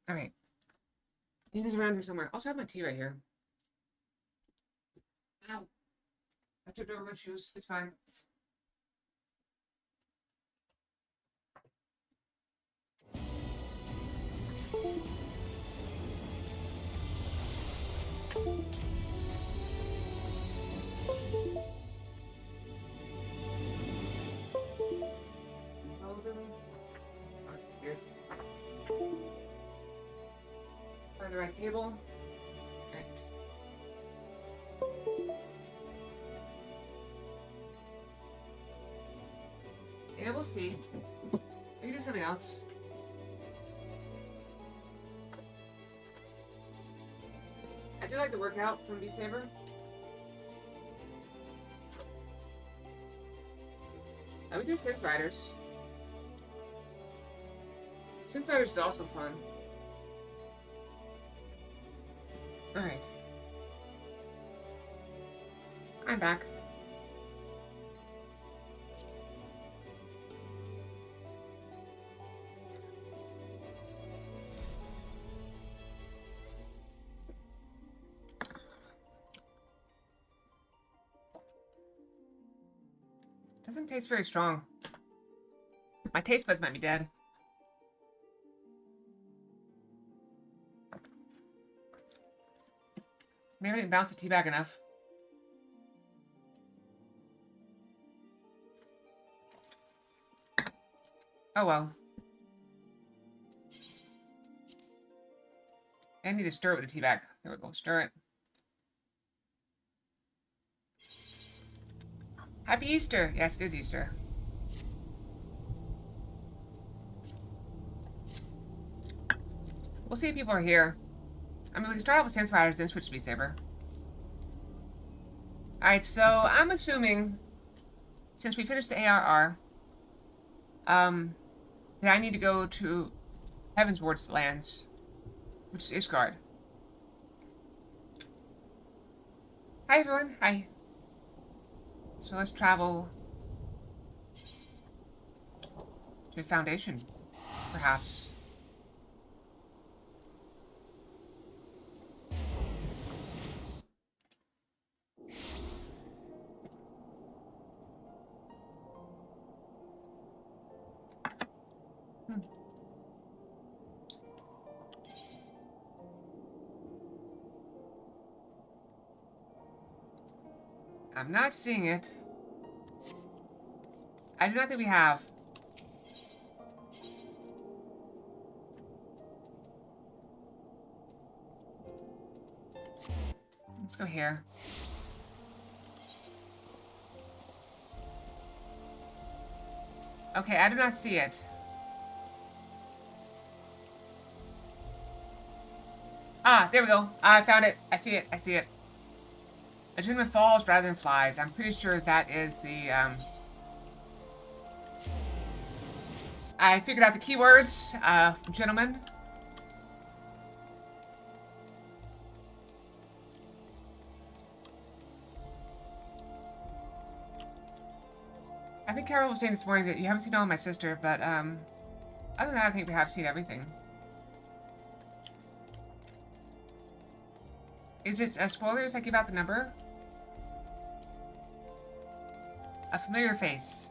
Alright. It is around here somewhere. Also, I have my tea right here. Ow. I tripped over my shoes. It's fine. Find the right table. Right. Yeah, we'll see. We can do something else. I do like the workout from Beat Saber. I would do Synth Riders. Synth Riders is also fun. Alright. I'm back. Doesn't taste very strong. My taste buds might be dead. Maybe I didn't bounce the tea back enough. Oh well. I need to stir it with the tea bag. There we go. Stir it. Happy Easter! Yes, it is Easter. We'll see if people are here. I mean, we can start out with Synth Riders, then switch to Beat Saber. Alright, so I'm assuming, since we finished the ARR, that I need to go to Heavensward's lands, which is Ishgard. Hi, everyone. Hi. So let's travel to a foundation, perhaps. I'm not seeing it. I do not think we have. Let's go here. Okay, I do not see it. Ah, there we go. I found it. I see it. I see it. A gentleman falls rather than flies. I'm pretty sure that is the, I figured out the keywords, gentlemen. I think Carol was saying this morning that you haven't seen all of my sister, but, other than that, I think we have seen everything. Is it a spoiler if I give out the number? A familiar face.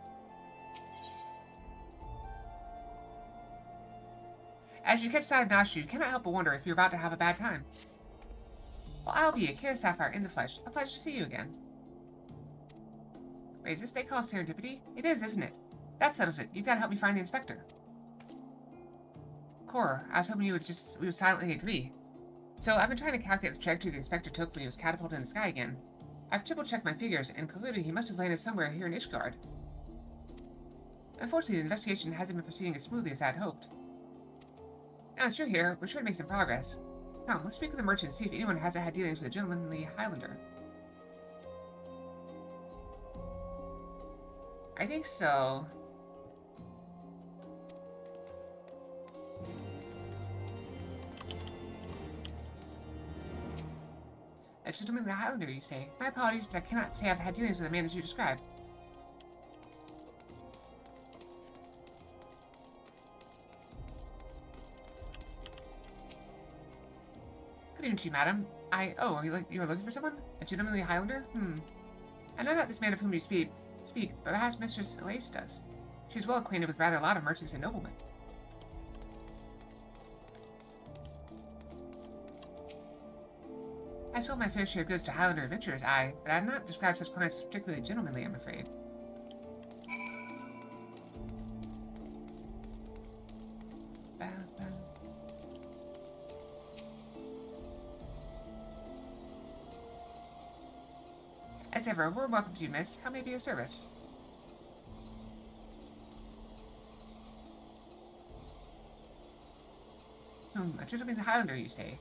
As you catch sight of Nashu, you cannot help but wonder if you're about to have a bad time. Well, I'll be a Kid of Sapphire in the flesh. A pleasure to see you again. Wait, is this what they call serendipity? It is, isn't it? That settles it. You've got to help me find the inspector. Cora, I was hoping we would silently agree. So, I've been trying to calculate the trajectory the inspector took when he was catapulted in the sky again. I've triple-checked my figures and concluded he must have landed somewhere here in Ishgard. Unfortunately, the investigation hasn't been proceeding as smoothly as I had hoped. Now that you're here, we're sure to make some progress. Come, let's speak with the merchant and see if anyone hasn't had dealings with a gentlemanly Highlander. I think so. A gentlemanly Highlander, you say? My apologies, but I cannot say I've had dealings with a man as you described. Good evening to you, madam. Oh, you are looking for someone? A gentlemanly Highlander? I know not this man of whom you speak, but perhaps Mistress Elise does. She is well acquainted with rather a lot of merchants and noblemen. I sold my fair share of goods to Highlander adventurers, but I have not described such clients as particularly gentlemanly, I'm afraid. As ever, a warm welcome to you, miss. How may I be of service? A gentleman Highlander, you say?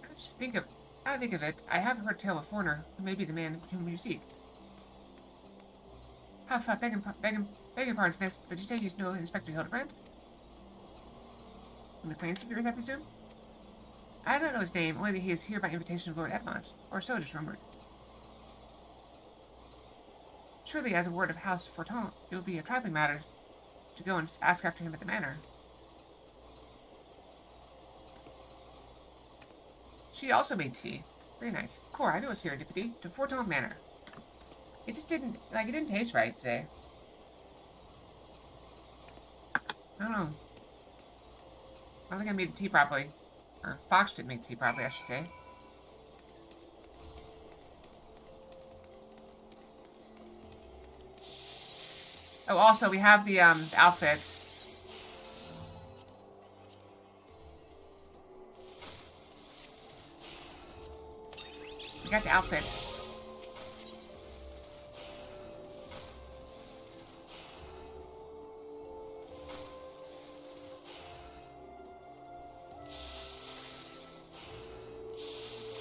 Now I think of it, I have heard tell of a foreigner who may be the man whom you seek. Begging pardon, miss, but you say you know Inspector Hildebrand? From the Plains of yours, I presume? I don't know his name, only that he is here by invitation of Lord Edmont, or so it is rumored. Surely, as a word of House Fortin, it would be a trifling matter to go and ask after him at the manor. She also made tea. Very nice. Cora, I know a serendipity to Fortin Manor. It just didn't, it didn't taste right today. I don't know. I don't think I made the tea properly. Or Fox didn't make the tea properly, I should say. Oh, also, we have the outfit. We got the outfit.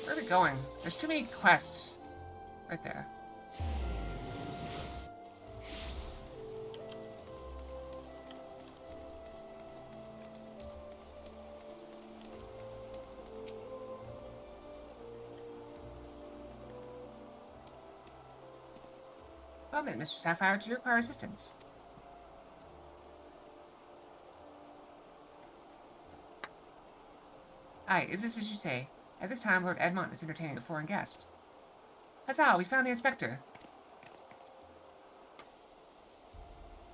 Where are we going? There's too many quests. Right there. Well then, Mr. Sapphire, do you require assistance? Aye, it is as you say. At this time, Lord Edmont is entertaining a foreign guest. Huzzah, we found the inspector!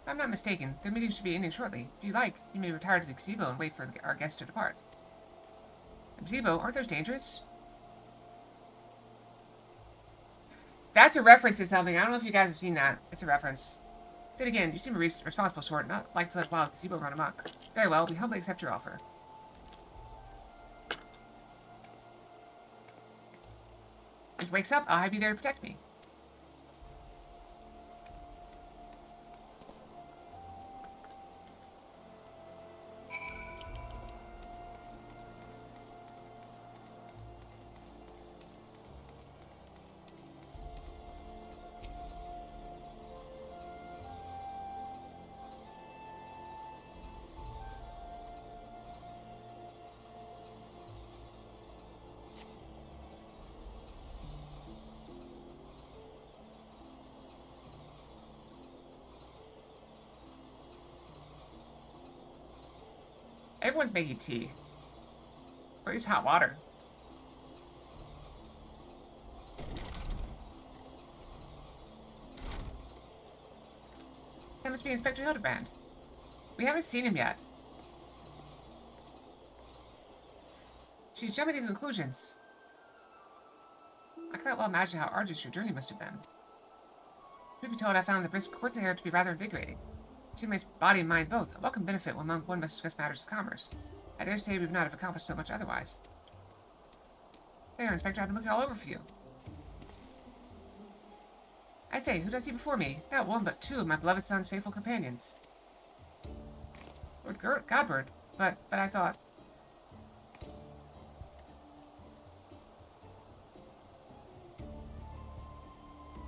If I'm not mistaken, the meeting should be ending shortly. If you like, you may retire to the gazebo and wait for our guest to depart. A gazebo? Aren't those dangerous? That's a reference to something. I don't know if you guys have seen that. It's a reference. Then again, you seem a responsible sort, not like to let wild gazebo run amok. Very well, we humbly accept your offer. If he wakes up, I'll have you there to protect me. Everyone's making tea. Or at least hot water. That must be Inspector Hildebrand. We haven't seen him yet. She's jumping to conclusions. I cannot well imagine how arduous your journey must have been. Truth be told, I found the brisk courtly air to be rather invigorating. It seemed my body and mind both, a welcome benefit when one must discuss matters of commerce. I dare say we would not have accomplished so much otherwise. There, Inspector, I've been looking all over for you. I say, who does he before me? Not one, but two of my beloved son's faithful companions. Lord Godbird, but I thought...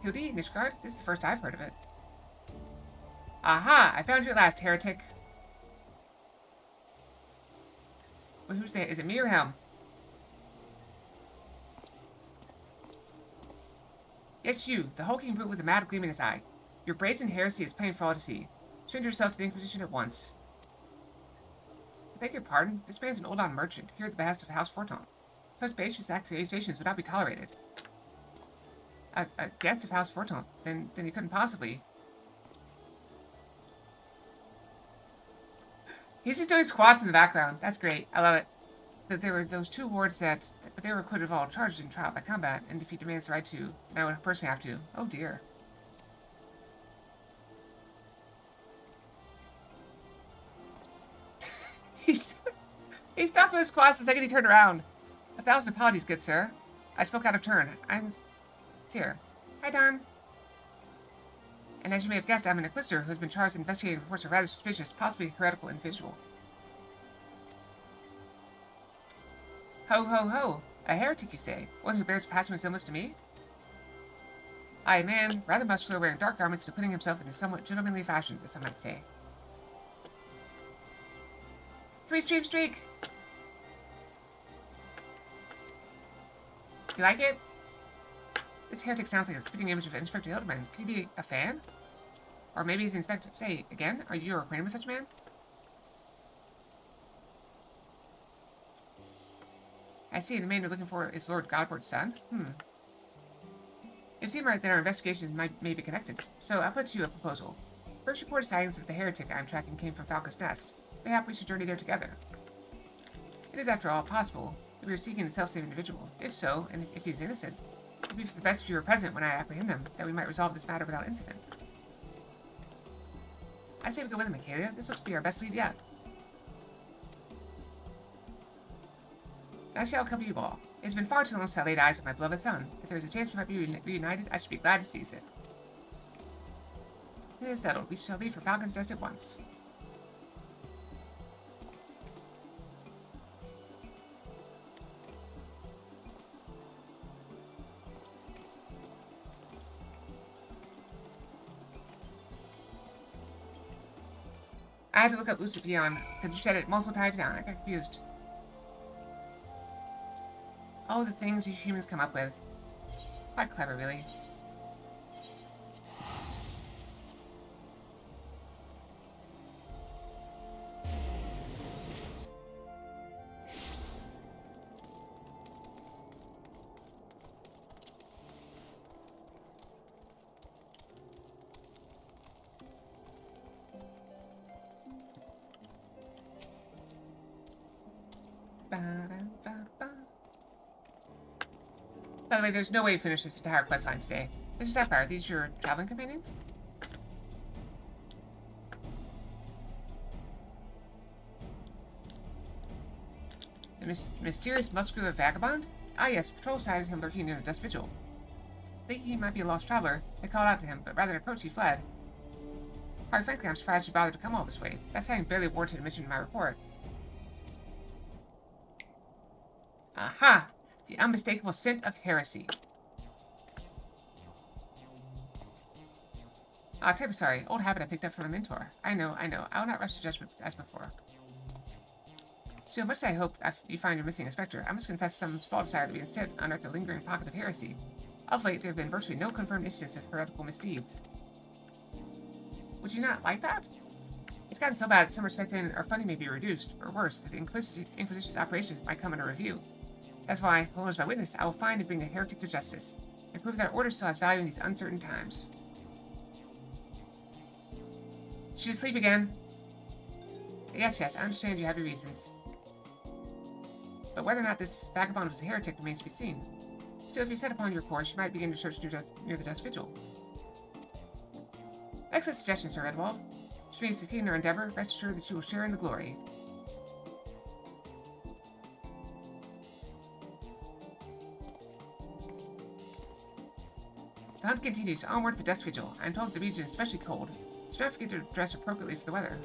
Hildy, Nishgard? This is the first I've heard of it. Aha! I found you at last, heretic. Well, who's that? Is it me or him? Yes, you, the hulking brute with a mad gleam in his eye. Your brazen heresy is plain for all to see. Surrender yourself to the Inquisition at once. I beg your pardon? This man is an old-on merchant, here at the behest of House Fortin. Such baseless accusations would not be tolerated. A guest of House Forton, then he couldn't possibly. He's just doing squats in the background. That's great. I love it. That there were those 2 wards but they were acquitted of all charges in trial by combat, and if he demands the right to, then I would personally have to. Oh dear. He stopped with his squats the second he turned around. 1,000 apologies, good sir. I spoke out of turn. It's here. Hi, Don. And as you may have guessed, I'm an inquisitor who has been charged with investigating reports of a rather suspicious, possibly heretical individual. Ho, ho, ho. A heretic, you say? One who bears a passing resemblance to me? Aye, a man, rather muscular, wearing dark garments and acquitting himself in a somewhat gentlemanly fashion, as some might say. 3-stream streak! You like it? This heretic sounds like a spitting image of Inspector Hildebrand. Could he be a fan? Or maybe he's the Inspector. Say, again? Are you acquainted with such a man? I see, the man you're looking for is Lord Godbert's son? It seems right that our investigations may be connected. So, I'll put to you a proposal. First reported sightings of the heretic I'm tracking came from Falcon's Nest. Mayhap we should journey there together. It is, after all, possible that we are seeking the self-same individual. If so, and if he is innocent, it would be for the best if you were present when I apprehend him, that we might resolve this matter without incident. I say we go with him, Michaela. This looks to be our best lead yet. I shall accompany you all. It has been far too long since I laid eyes on my beloved son. If there is a chance we might be reunited, I should be glad to seize it. It is settled. We shall leave for Falcon's Nest at once. I had to look up Lucid Beyond, because you said it multiple times now, and I got confused. Oh, the things you humans come up with. Quite clever, really. By the way, there's no way to finish this entire questline today. Mr. Sapphire, are these your traveling companions? The mysterious muscular vagabond? Ah yes, patrol sighted him lurking near the Dust Vigil. Thinking he might be a lost traveler, they called out to him, but rather than approach, he fled. Quite frankly, I'm surprised you bothered to come all this way. That's having barely warranted a mention in my report. Aha! The unmistakable scent of heresy. Ah, terribly sorry. Old habit I picked up from a mentor. I know. I will not rush to judgment as before. So much as I hope you find your missing inspector, I must confess some small desire to be instead unearth a lingering pocket of heresy. Of late, there have been virtually no confirmed instances of heretical misdeeds. Would you not like that? It's gotten so bad that some respected our funding may be reduced, or worse, that the Inquisition's operations might come under review. That's why, alone as my witness, I will find and bring the heretic to justice, and prove that our order still has value in these uncertain times. She's asleep again. Yes, I understand you have your reasons. But whether or not this vagabond was a heretic remains to be seen. Still, if you set upon your course, you might begin to search near the Dust Vigil. Excellent suggestion, Sir Redwald. Should we succeed in our endeavor, rest assured that you will share in the glory. The hunt continues onward to the Dust Vigil. I am told the region is especially cold, so don't forget to dress appropriately for the weather.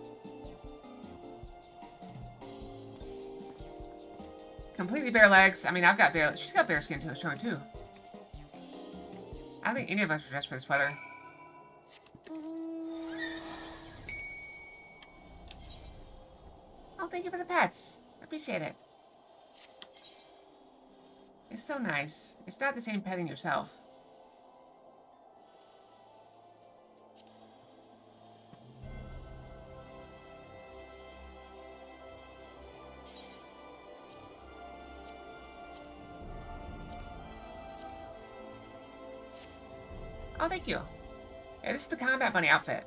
Completely bare legs. I mean, I've got bare. She's got bare skin to showing too. I don't think any of us are dressed for this weather. Oh, thank you for the pets. I appreciate it. It's so nice. It's not the same petting yourself. Oh, thank you. Yeah, this is the Combat Bunny outfit.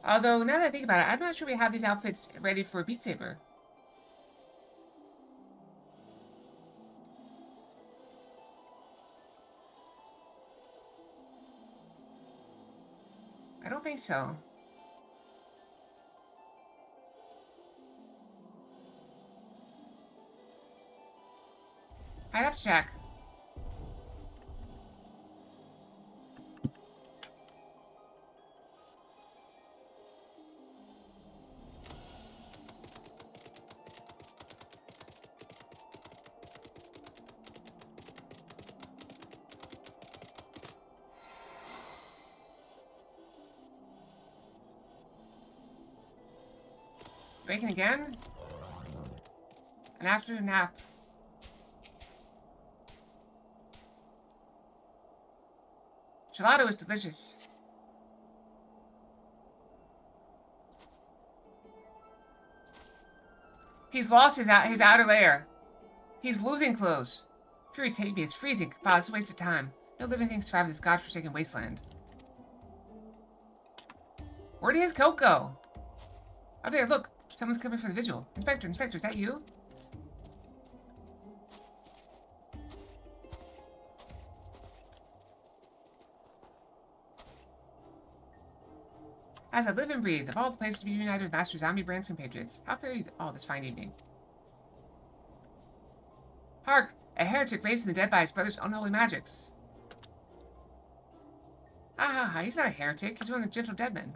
Although, now that I think about it, I'm not sure we have these outfits ready for Beat Saber. I don't think so. I'd have to check. Bacon again? An afternoon nap. Gelato is delicious. He's lost his outer layer. He's losing clothes. Fury take me, it's freezing. Wow, it's a waste of time. No living thing survive in this godforsaken wasteland. Where did his coat go? Up there, look. Someone's coming for the vigil. Inspector, is that you? As I live and breathe, of all the places to be united with Master Zombie Brand's compatriots, how fair is all this fine evening? Hark! A heretic raised from the dead by his brother's unholy magics. Ah, he's not a heretic. He's one of the gentle dead men.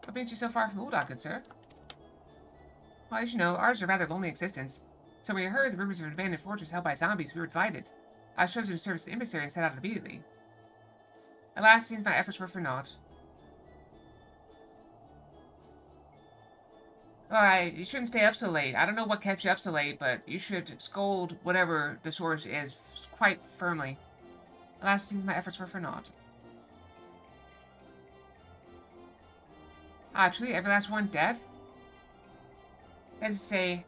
What brings you so far from Uldog, good sir? Well, as you know, ours is a rather lonely existence. So when we heard the rumors of an abandoned fortress held by zombies, we were delighted. I was chosen to serve as an emissary and set out immediately. Alas, it seems my efforts were for naught. Alright, you shouldn't stay up so late. I don't know what kept you up so late, but you should scold whatever the source is quite firmly. Alas, it seems my efforts were for naught. Ah, truly, every last one dead? That is to say,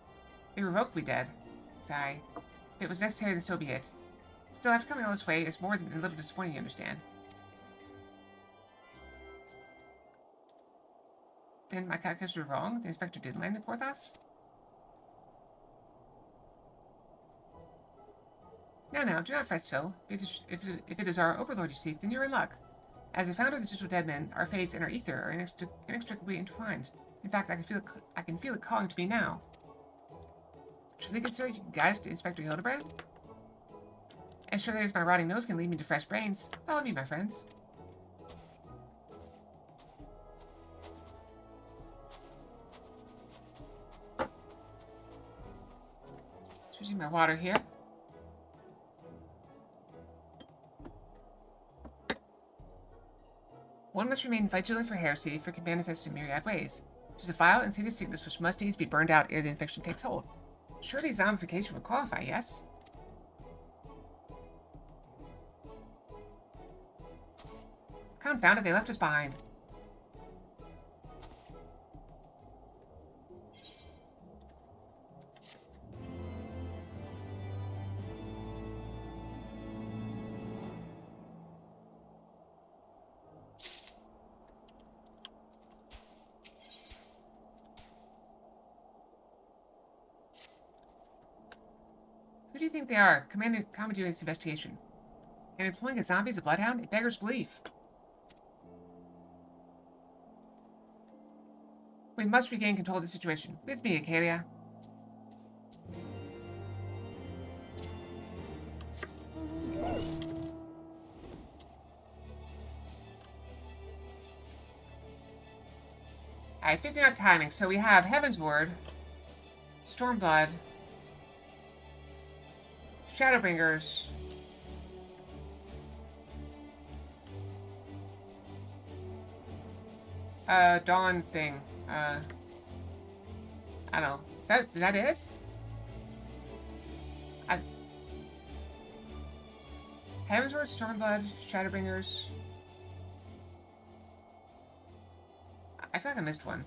irrevocably dead. Sigh. If it was necessary, then so be it. Still, after coming all this way, it's more than a little disappointing, you understand. Then my calculations were wrong? The inspector did land in Quarthos? Now, do not fret so. If it is our overlord you seek, then you're in luck. As the founder of the Digital Dead Men, our fates and our ether are inextricably intertwined. In fact, I can feel it calling to me now. Truly, good sir, you can guide us to Inspector Hildebrand? And surely as my rotting nose can lead me to fresh brains. Follow me, my friends. Switching my water here. One must remain vigilant for heresy, for it can manifest in myriad ways. It is a vile and sinister sickness which must needs be burned out ere the infection takes hold. Surely zombification would qualify, yes? Confound it, they left us behind. Who do you think they are? Commandeering this investigation. And employing a zombie as a bloodhound? It beggars belief. We must regain control of the situation. With me, Acalia. Alright, figuring out timing. So we have Heaven's Word, Stormblood, Shadowbringers, Dawn thing. I don't know. Is that it? Heaven's Word, Stormblood, Shadowbringers, feel like I missed one.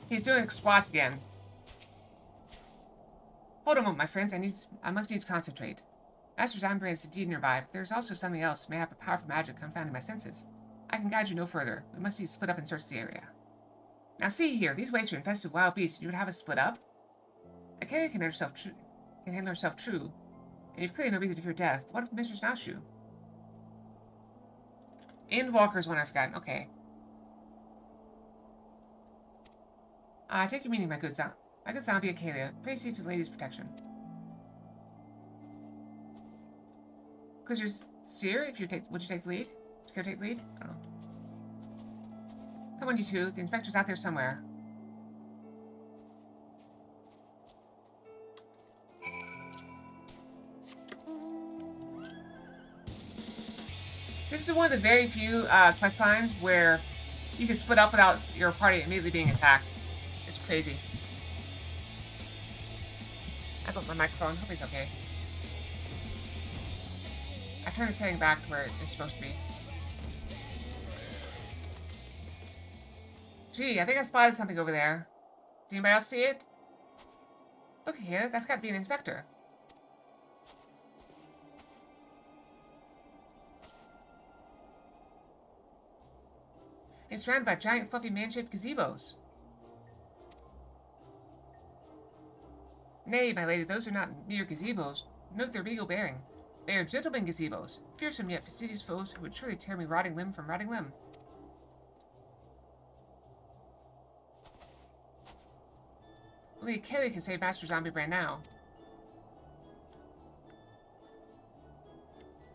He's doing squats again. Hold a moment, my friends. I must needs concentrate. Master Zombie is indeed nearby, but there is also something else may have a powerful magic confounding my senses. I can guide you no further. We must needs split up and search the area. Now see here, these wastes are infested with wild beasts, and you would have us split up? A Kaylee can handle herself true, and you've clearly no reason to fear death. But what of Mr. Snowshoe? Endwalker is one I've forgotten. Okay. I take your meaning, my good zombie Acalia. Pray see to the lady's protection. Because you're seer, would you take the lead? Would you care to take the lead? I don't know. Come on, you two. The inspector's out there somewhere. This is one of the very few quest lines where you can split up without your party immediately being attacked. It's crazy. I bumped my microphone. Hope he's okay. I turned the setting back to where it's supposed to be. Gee, I think I spotted something over there. Did anybody else see it? Look here, that's got to be an inspector. It's surrounded by giant, fluffy, man-shaped gazebos. Nay, my lady, those are not mere gazebos. Note their regal bearing. They are gentlemen gazebos, fearsome yet fastidious foes who would surely tear me rotting limb from rotting limb. Only Kelly can save Master Zombie Brand now.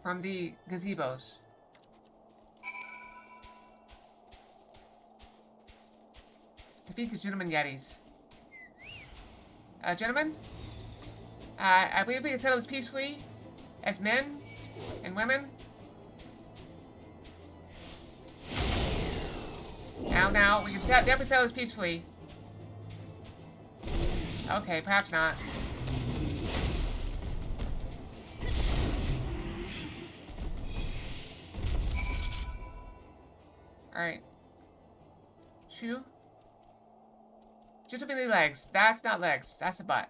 From the gazebos. Defeat the gentleman yetis. Gentlemen? I believe we can settle this peacefully as men and women. Now, we can definitely settle this peacefully. Okay, perhaps not. Alright. Shoe? Gentlemanly legs. That's not legs. That's a butt.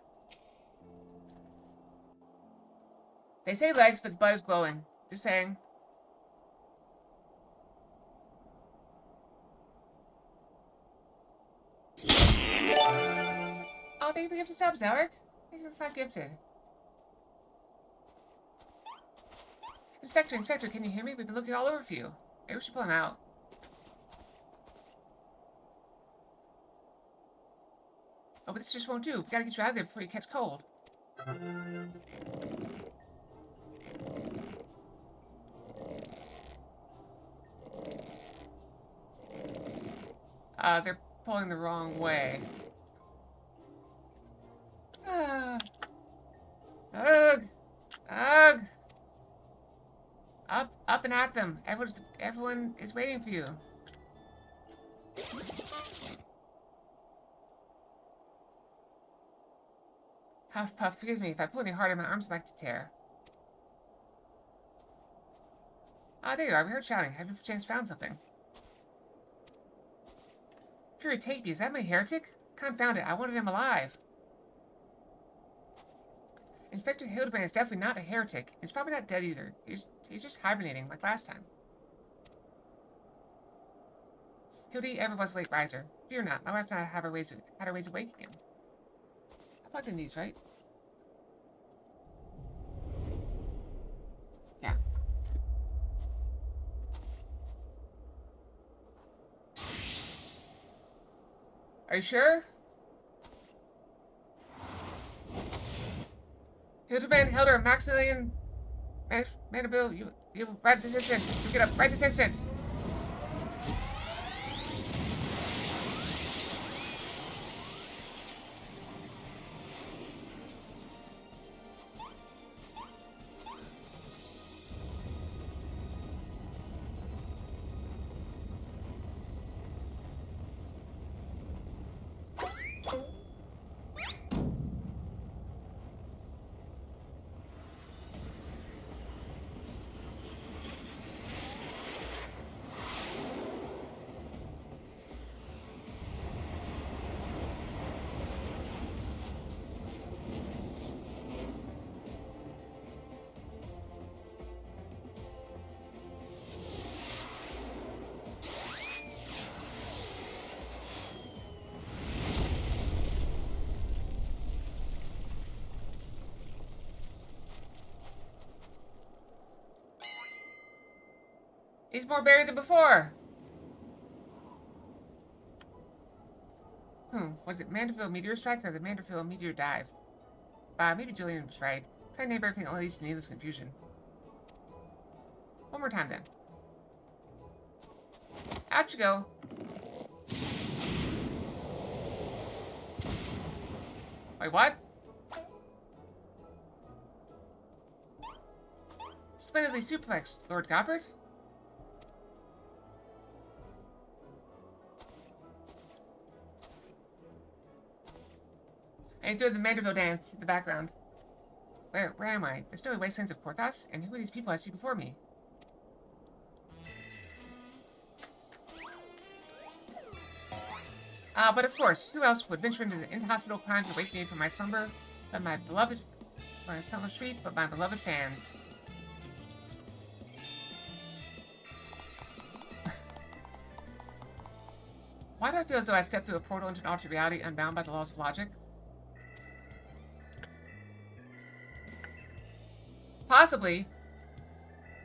They say legs, but the butt is glowing. Just saying. Oh, thank you for the gift of subs, Alric. Thank you for the 5 gifted. Inspector, can you hear me? We've been looking all over for you. Maybe we should pull him out. Oh, but this just won't do. We gotta get you out of there before you catch cold. They're pulling the wrong way. Ugh. Ugh. Up and at them. Everyone is waiting for you. Huff puff, forgive me. If I pull any harder, my arms would like to tear. Ah, there you are. We heard shouting. Have you perchance found something? Fury, take me. Is that my heretic? Confound it. I wanted him alive. Inspector Hildebrand is definitely not a heretic. He's probably not dead either. He's just hibernating like last time. Hildy ever was a late riser. Fear not. My wife and I have had our ways awake again. I plugged in these, right? Yeah. Are you sure? Hildebrand, Hilder, Maximilian, Mandible, you right this instant. You get up right this instant. He's more buried than before. Was it Manderville meteor strike or the Manderville meteor dive? Maybe Julian was right. Try to name everything only leads to needless confusion. One more time, then. Out you go. Wait, what? Splendidly suplexed, Lord Gobbert? And he's doing the Manderville dance in the background. Where am I? The snowy wastelands of Porthos? And who are these people I see before me? But of course, who else would venture into the inhospitable crimes to wake me from my slumber but my beloved street, but my beloved fans? Why do I feel as though I stepped through a portal into an alternate reality unbound by the laws of logic? Possibly.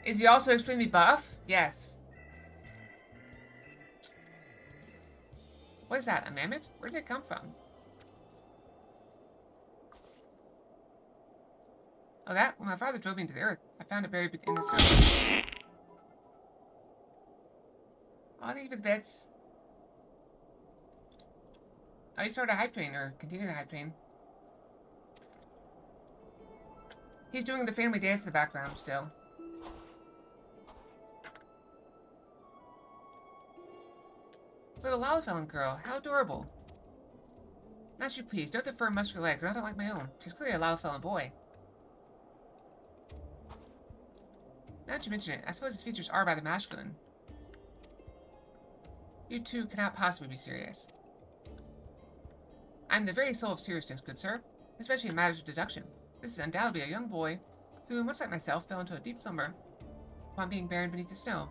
Is he also extremely buff? Yes. What is that? A mammoth? Where did it come from? Oh, that? When my father drove me into the earth, I found it buried in this ground. Oh, thank you for the bits. Oh, you started a hype train, or continue the hype train. He's doing the family dance in the background still. Little Lalafellin girl, how adorable. Not you please, note the firm muscular legs, I don't like my own. She's clearly a Lalafellin boy. Now that you mention it, I suppose his features are rather masculine. You two cannot possibly be serious. I am the very soul of seriousness, good sir, especially in matters of deduction. This is undoubtedly a young boy who, much like myself, fell into a deep slumber upon being buried beneath the snow.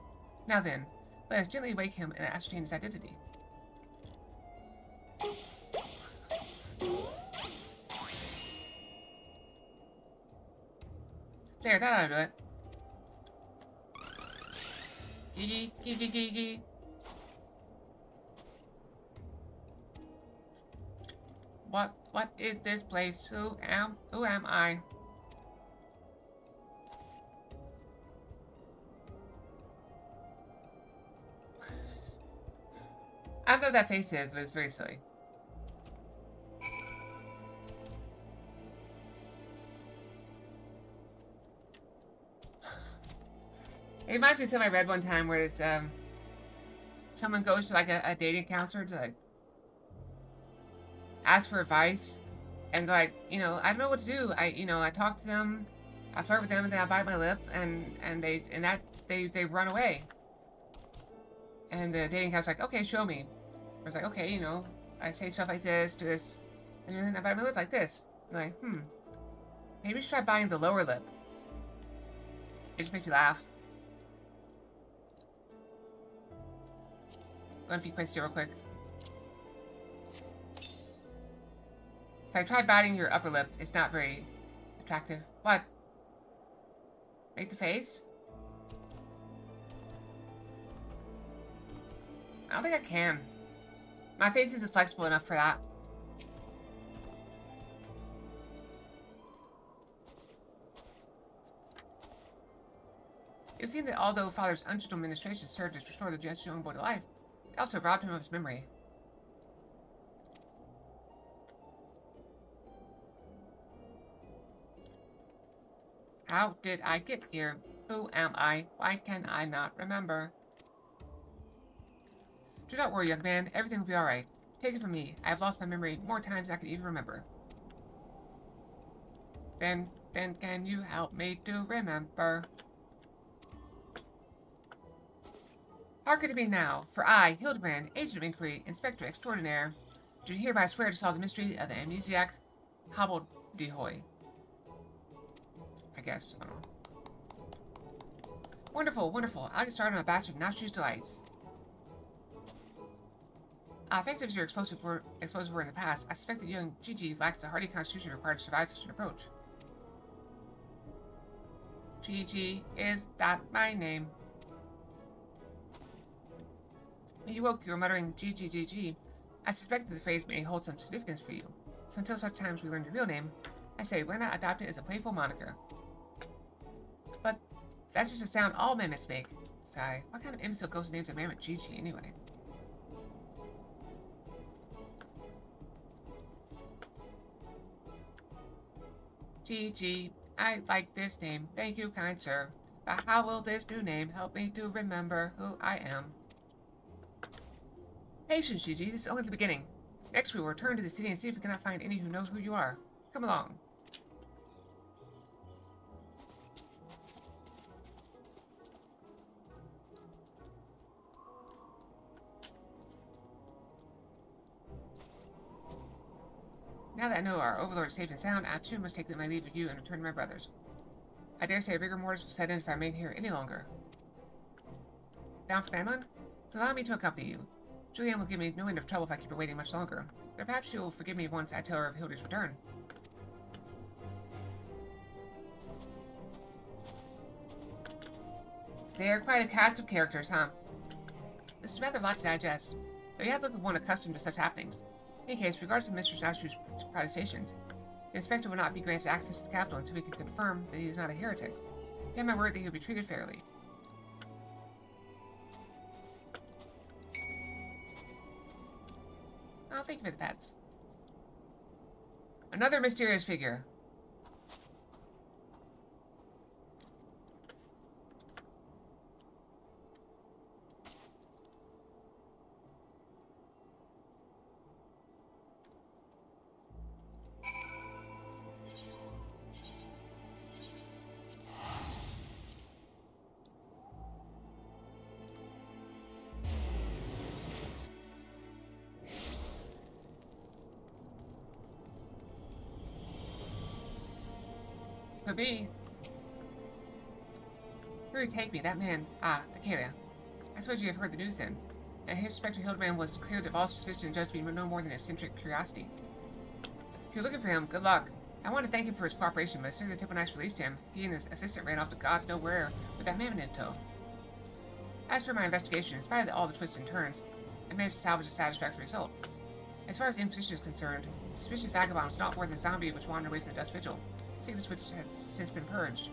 Now then, let us gently wake him and ascertain his identity. There, that ought to do it. Gee, gee, gee, gee, gee. What is this place? Who am I? I don't know what that face is, but it's very silly. It reminds me of something I read one time where it's someone goes to like a dating counselor to like ask for advice, and like, you know, I don't know what to do. I talk to them, I flirt with them, and then I bite my lip, and they run away. And the dating counselor's like, okay, show me. I was like, okay, you know, I say stuff like this, do this, and then I bite my lip like this. I'm like, maybe you should try biting the lower lip. It just makes you laugh. Go and feed Questy real quick. So I tried biting your upper lip. It's not very attractive. What? Make the face? I don't think I can. My face isn't flexible enough for that. It would seem that although Father's ungentle administration served to restore the young boy to life, it also robbed him of his memory. How did I get here? Who am I? Why can I not remember? Do not worry, young man. Everything will be alright. Take it from me. I have lost my memory more times than I can even remember. Then can you help me to remember? Hearken to me now, for I, Hildebrand, Agent of Inquiry, Inspector Extraordinaire, do hereby swear to solve the mystery of the amnesiac Hobbledehoy. I guess. I don't know. Wonderful, wonderful. I'll get started on a batch of Nashu's delights. Effective as your explosive were in the past, I suspect that young Gigi lacks the hardy constitution required to survive such an approach. Gigi, is that my name? When you woke, you were muttering GGGG. I suspected the phrase may hold some significance for you. So until such times we learn your real name, I say, why not adopt it as a playful moniker? But that's just a sound all mammoths make. Sigh. What kind of imbecile ghost names a mammoth Gigi anyway? Gigi, I like this name. Thank you, kind sir. But how will this new name help me to remember who I am? Patience, Gigi. This is only the beginning. Next, we will return to the city and see if we cannot find any who knows who you are. Come along. Now that I know our overlord is safe and sound, I too must take my leave of you and return to my brothers. I dare say rigor mortis will set in if I remain here any longer. Bound for Glenland? Allow me to accompany you. Julianne will give me no end of trouble if I keep her waiting much longer. But perhaps she will forgive me once I tell her of Hildy's return. They are quite a cast of characters, huh? This is rather a lot to digest, though you have the look of one accustomed to such happenings. In any case, regardless of Mr. Snowshoe's protestations, the inspector will not be granted access to the capital until we can confirm that he is not a heretic. He had my word that he will be treated fairly. Oh, thank you for the pets. Another mysterious figure. Could be. Hurry, take me, that man. Ah, Acalia. I suppose you have heard the news then. And his Spectre Hildebrand was cleared of all suspicion and judged to be no more than eccentric curiosity. If you're looking for him, good luck. I want to thank him for his cooperation, but as soon as the Tipponites released him, he and his assistant ran off to gods know where with that mammoth in tow. As for my investigation, in spite of all the twists and turns, I managed to salvage a satisfactory result. As far as Inquisition is concerned, the suspicious vagabond was not more than a zombie which wandered away from the Dust Vigil, sickness which has since been purged.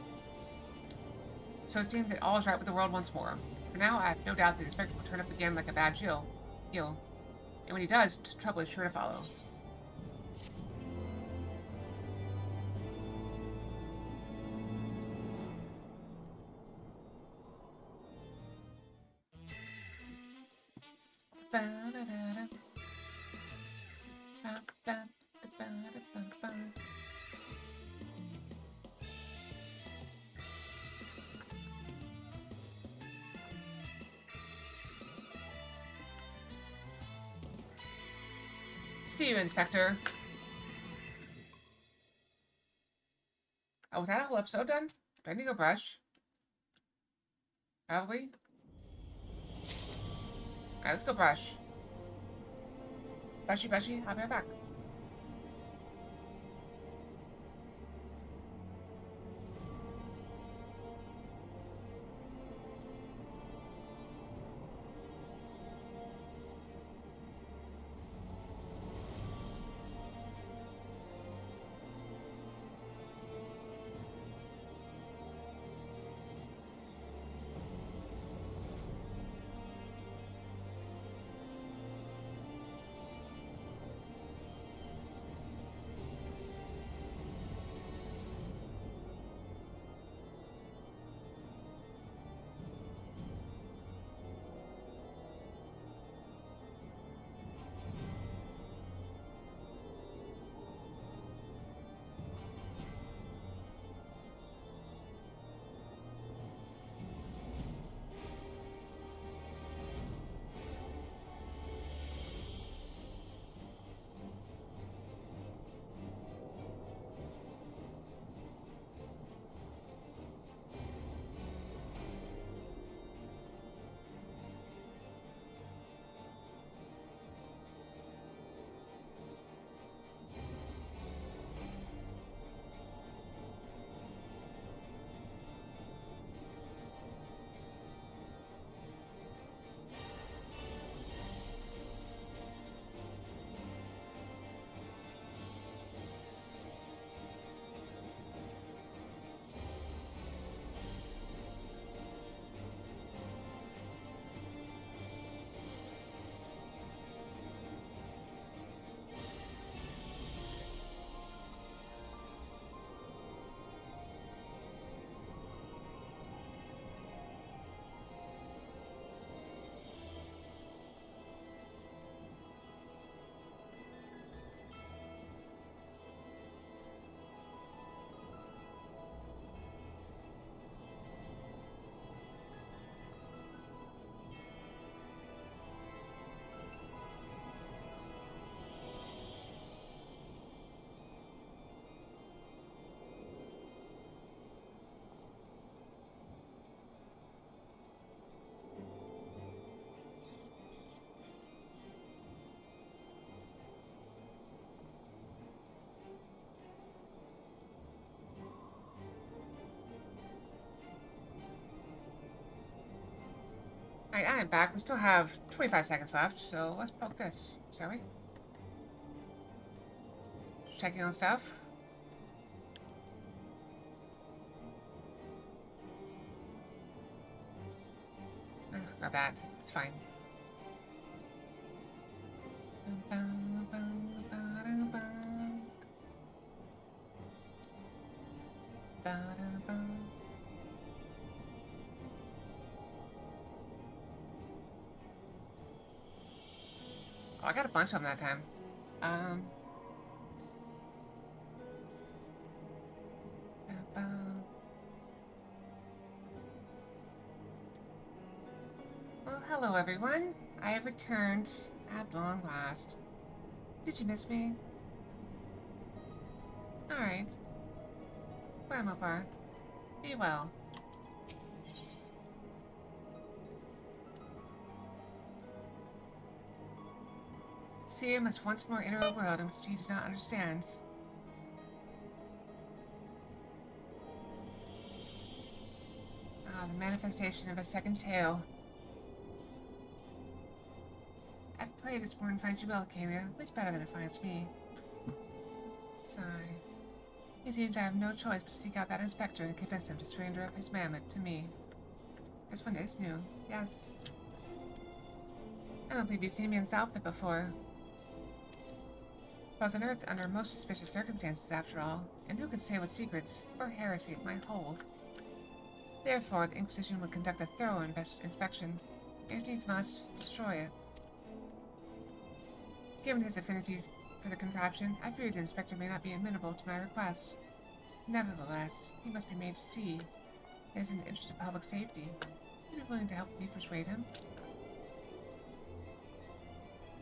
So it seems that all is right with the world once more. For now, I have no doubt that the inspector will turn up again like a bad Gil, and when he does, trouble is sure to follow. See you, Inspector. Oh, was that a whole episode done? Do I need to go brush? Probably. Alright, let's go brush. Brushy, brushy, I'll be right back. Alright, I am back. We still have 25 seconds left, so let's poke this, shall we? Checking on stuff. Let's grab that. It's fine. Oh, I got a bunch of them that time. Well, hello everyone. I have returned at long last. Did you miss me? Alright. Well, Mopar. Be well. Sia must once more enter a world in which he does not understand. Ah, the manifestation of a second tale. I pray this morning finds you well, Kalia. At least better than it finds me. Sigh. It seems I have no choice but to seek out that inspector and convince him to surrender up his mammoth to me. This one is new, yes. I don't believe you've seen me in this outfit before. I was unearthed under most suspicious circumstances, after all, and who could say what secrets or heresy it might hold? Therefore, the Inquisition would conduct a thorough inspection, if needs must, destroy it. Given his affinity for the contraption, I fear the inspector may not be amenable to my request. Nevertheless, he must be made to see it is in the interest of public safety. Would you be willing to help me persuade him?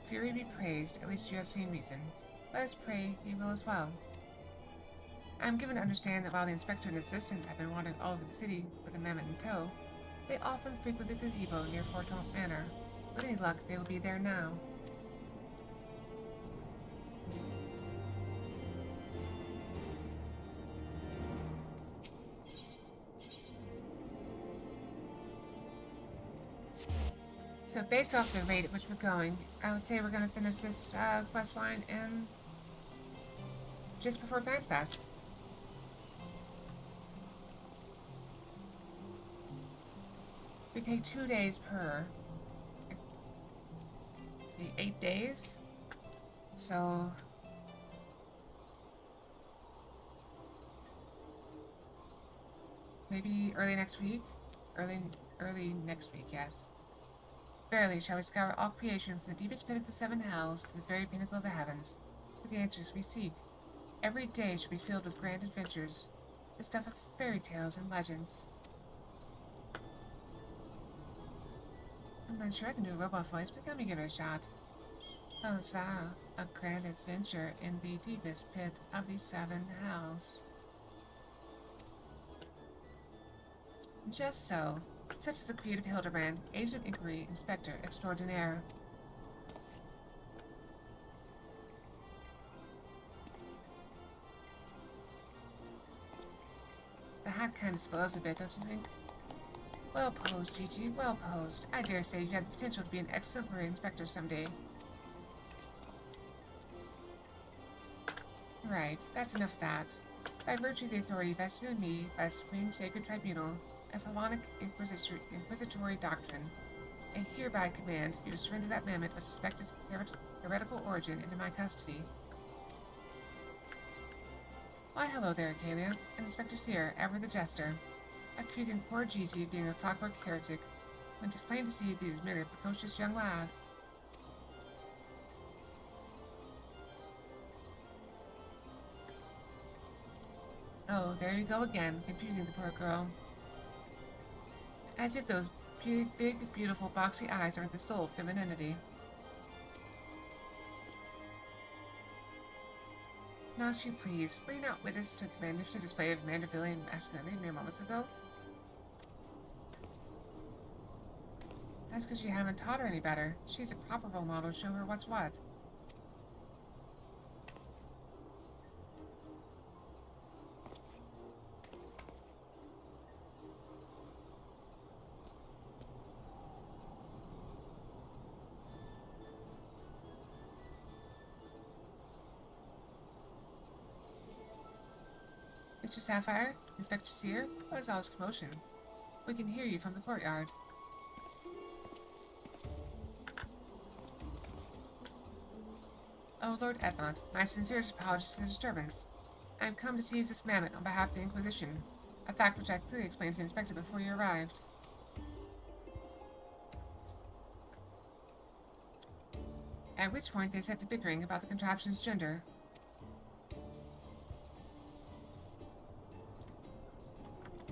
Fury be praised, at least you have seen reason. Let us pray he will as well. I am given to understand that while the inspector and assistant have been wandering all over the city with a mammoth in tow, they often frequent the gazebo near Fortemps Manor. With any luck, they will be there now. So based off the rate at which we're going, I would say we're going to finish this quest line in just before FanFest. We take 2 days per the 8 days. So maybe early next week? Early next week, yes. Verily shall we scour all creation from the deepest pit of the seven hells to the very pinnacle of the heavens, for the answers we seek. Every day shall be filled with grand adventures, the stuff of fairy tales and legends. I'm not sure I can do a robot voice, but let me give it a shot. Oh, thou, a grand adventure in the deepest pit of the seven hells. Just so. Such is the creed of Hildebrand, agent of inquiry, inspector extraordinaire. The hat kind of spoils a bit, don't you think? Well posed, Gigi, well posed. I dare say you have the potential to be an exemplary inspector someday. Right, that's enough of that. By virtue of the authority vested in me by the Supreme Sacred Tribunal, a Philonic Inquisitory doctrine, I hereby command you to surrender that mammoth of suspected heretical origin into my custody. Why, hello there, Kalia, and Inspector Seer, ever the jester, accusing poor Gigi of being a clockwork heretic, when 'tis plain to see that he is merely a precocious young lad. Oh, there you go again, confusing the poor girl. As if those big, beautiful, boxy eyes aren't the soul of femininity. Nosh, you please, were you not witness to the magnificent display of Mandervillian masculinity mere moments ago? That's because you haven't taught her any better. She's a proper role model to show her what's what. Mr. Sapphire? Inspector Seer? What is all this commotion? We can hear you from the courtyard. Oh, Lord Edmond, my sincerest apologies for the disturbance. I have come to seize this mammoth on behalf of the Inquisition, a fact which I clearly explained to the inspector before you arrived. At which point they set to bickering about the contraption's gender.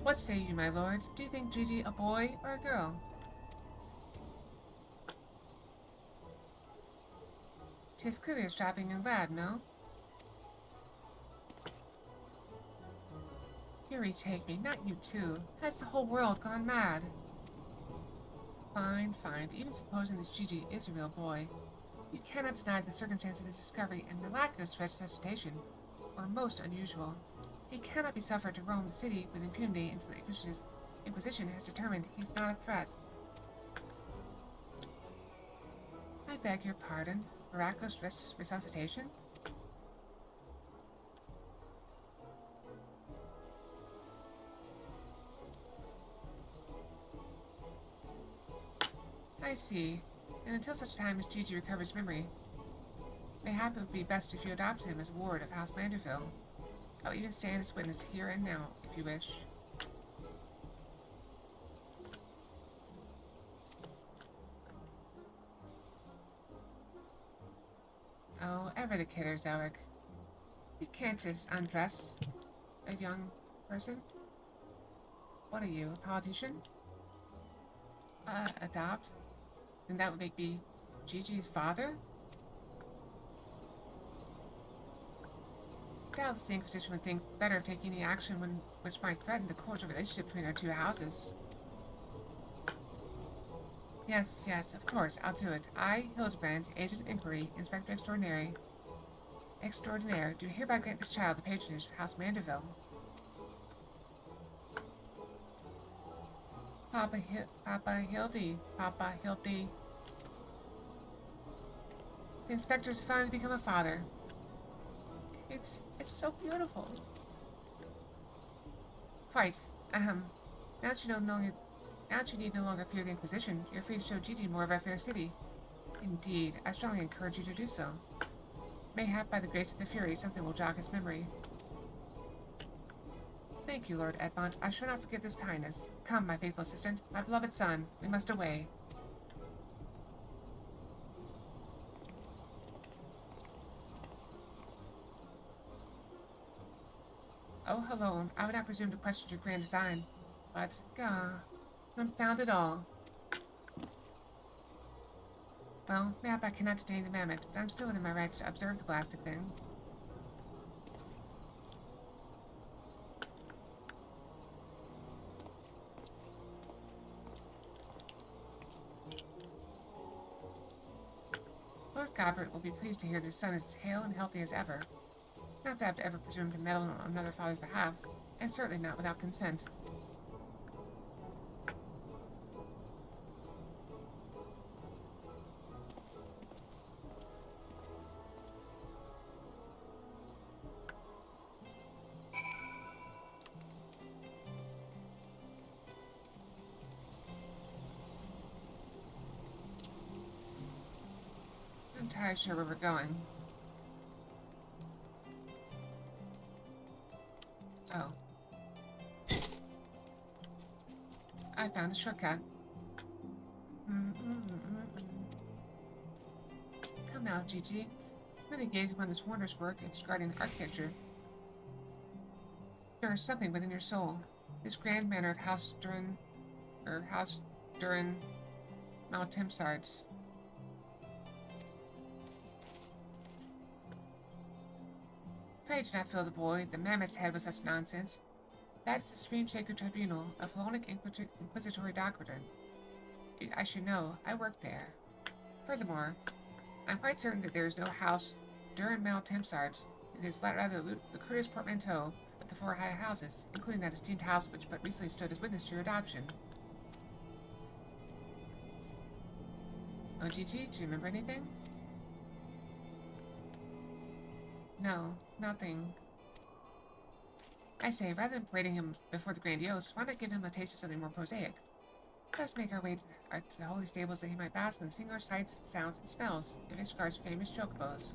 What say you, my lord? Do you think Gigi a boy or a girl? She is clearly a strapping young lad, no? Fury take me, not you too. Has the whole world gone mad? Fine, fine, but even supposing this Gigi is a real boy, you cannot deny the circumstance of his discovery and miraculous resuscitation, or most unusual. He cannot be suffered to roam the city with impunity until the Inquisition has determined he's not a threat. I beg your pardon. Miraculous resuscitation? I see. And until such time as Gigi recovers memory, mayhap it would be best if you adopted him as a ward of House Manderville. I'll even stand as witness here and now, if you wish. Oh, ever the kidders, Alec. You can't just undress a young person. What are you, a politician? Adopt? Then that would make me Gigi's father? Doubtless the Inquisition would think better of taking any action which might threaten the cordial relationship between our two houses. Yes, yes, of course, I'll do it. I, Hildebrand, Agent of Inquiry, Inspector Extraordinaire, do hereby grant this child the patronage of House Manderville. Papa Hildy. The inspector's finally become a father. It's so beautiful. Quite. Now that you need no longer fear the Inquisition, you're free to show Gigi more of our fair city. Indeed, I strongly encourage you to do so. Mayhap by the grace of the Fury, something will jog his memory. Thank you, Lord Edmond. I shall not forget this kindness. Come, my faithful assistant, my beloved son, we must away. Oh, hello. I would not presume to question your grand design, but, gah, confound it all. Well, mayhap I cannot detain the mammoth, but I'm still within my rights to observe the blasted thing. Lord Godbert will be pleased to hear that his son is as hale and healthy as ever. Not that I've ever presumed to meddle on another father's behalf, and certainly not without consent. I'm not entirely sure where we're going. Oh. I found a shortcut. Come now, Gigi. Really gazing upon this wondrous work of Asgardian architecture. There is something within your soul. This grand manor of House Durin Maltimsart. Pray do not fill the boy. The mammoth's head with such nonsense. That is the Supreme Sacred Tribunal, a Felonic Inquisitory doctrine. I should know. I work there. Furthermore, I'm quite certain that there is no house Durin Maltimsart. It is rather the curious portmanteau of the four high houses, including that esteemed house which but recently stood as witness to your adoption. Oh, Gigi, do you remember anything? No, nothing. I say, rather than parading him before the grandiose, why not give him a taste of something more prosaic? Let us make our way to the holy stables that he might bask in the singular sights, sounds, and smells of Ishgar's famous chocobos.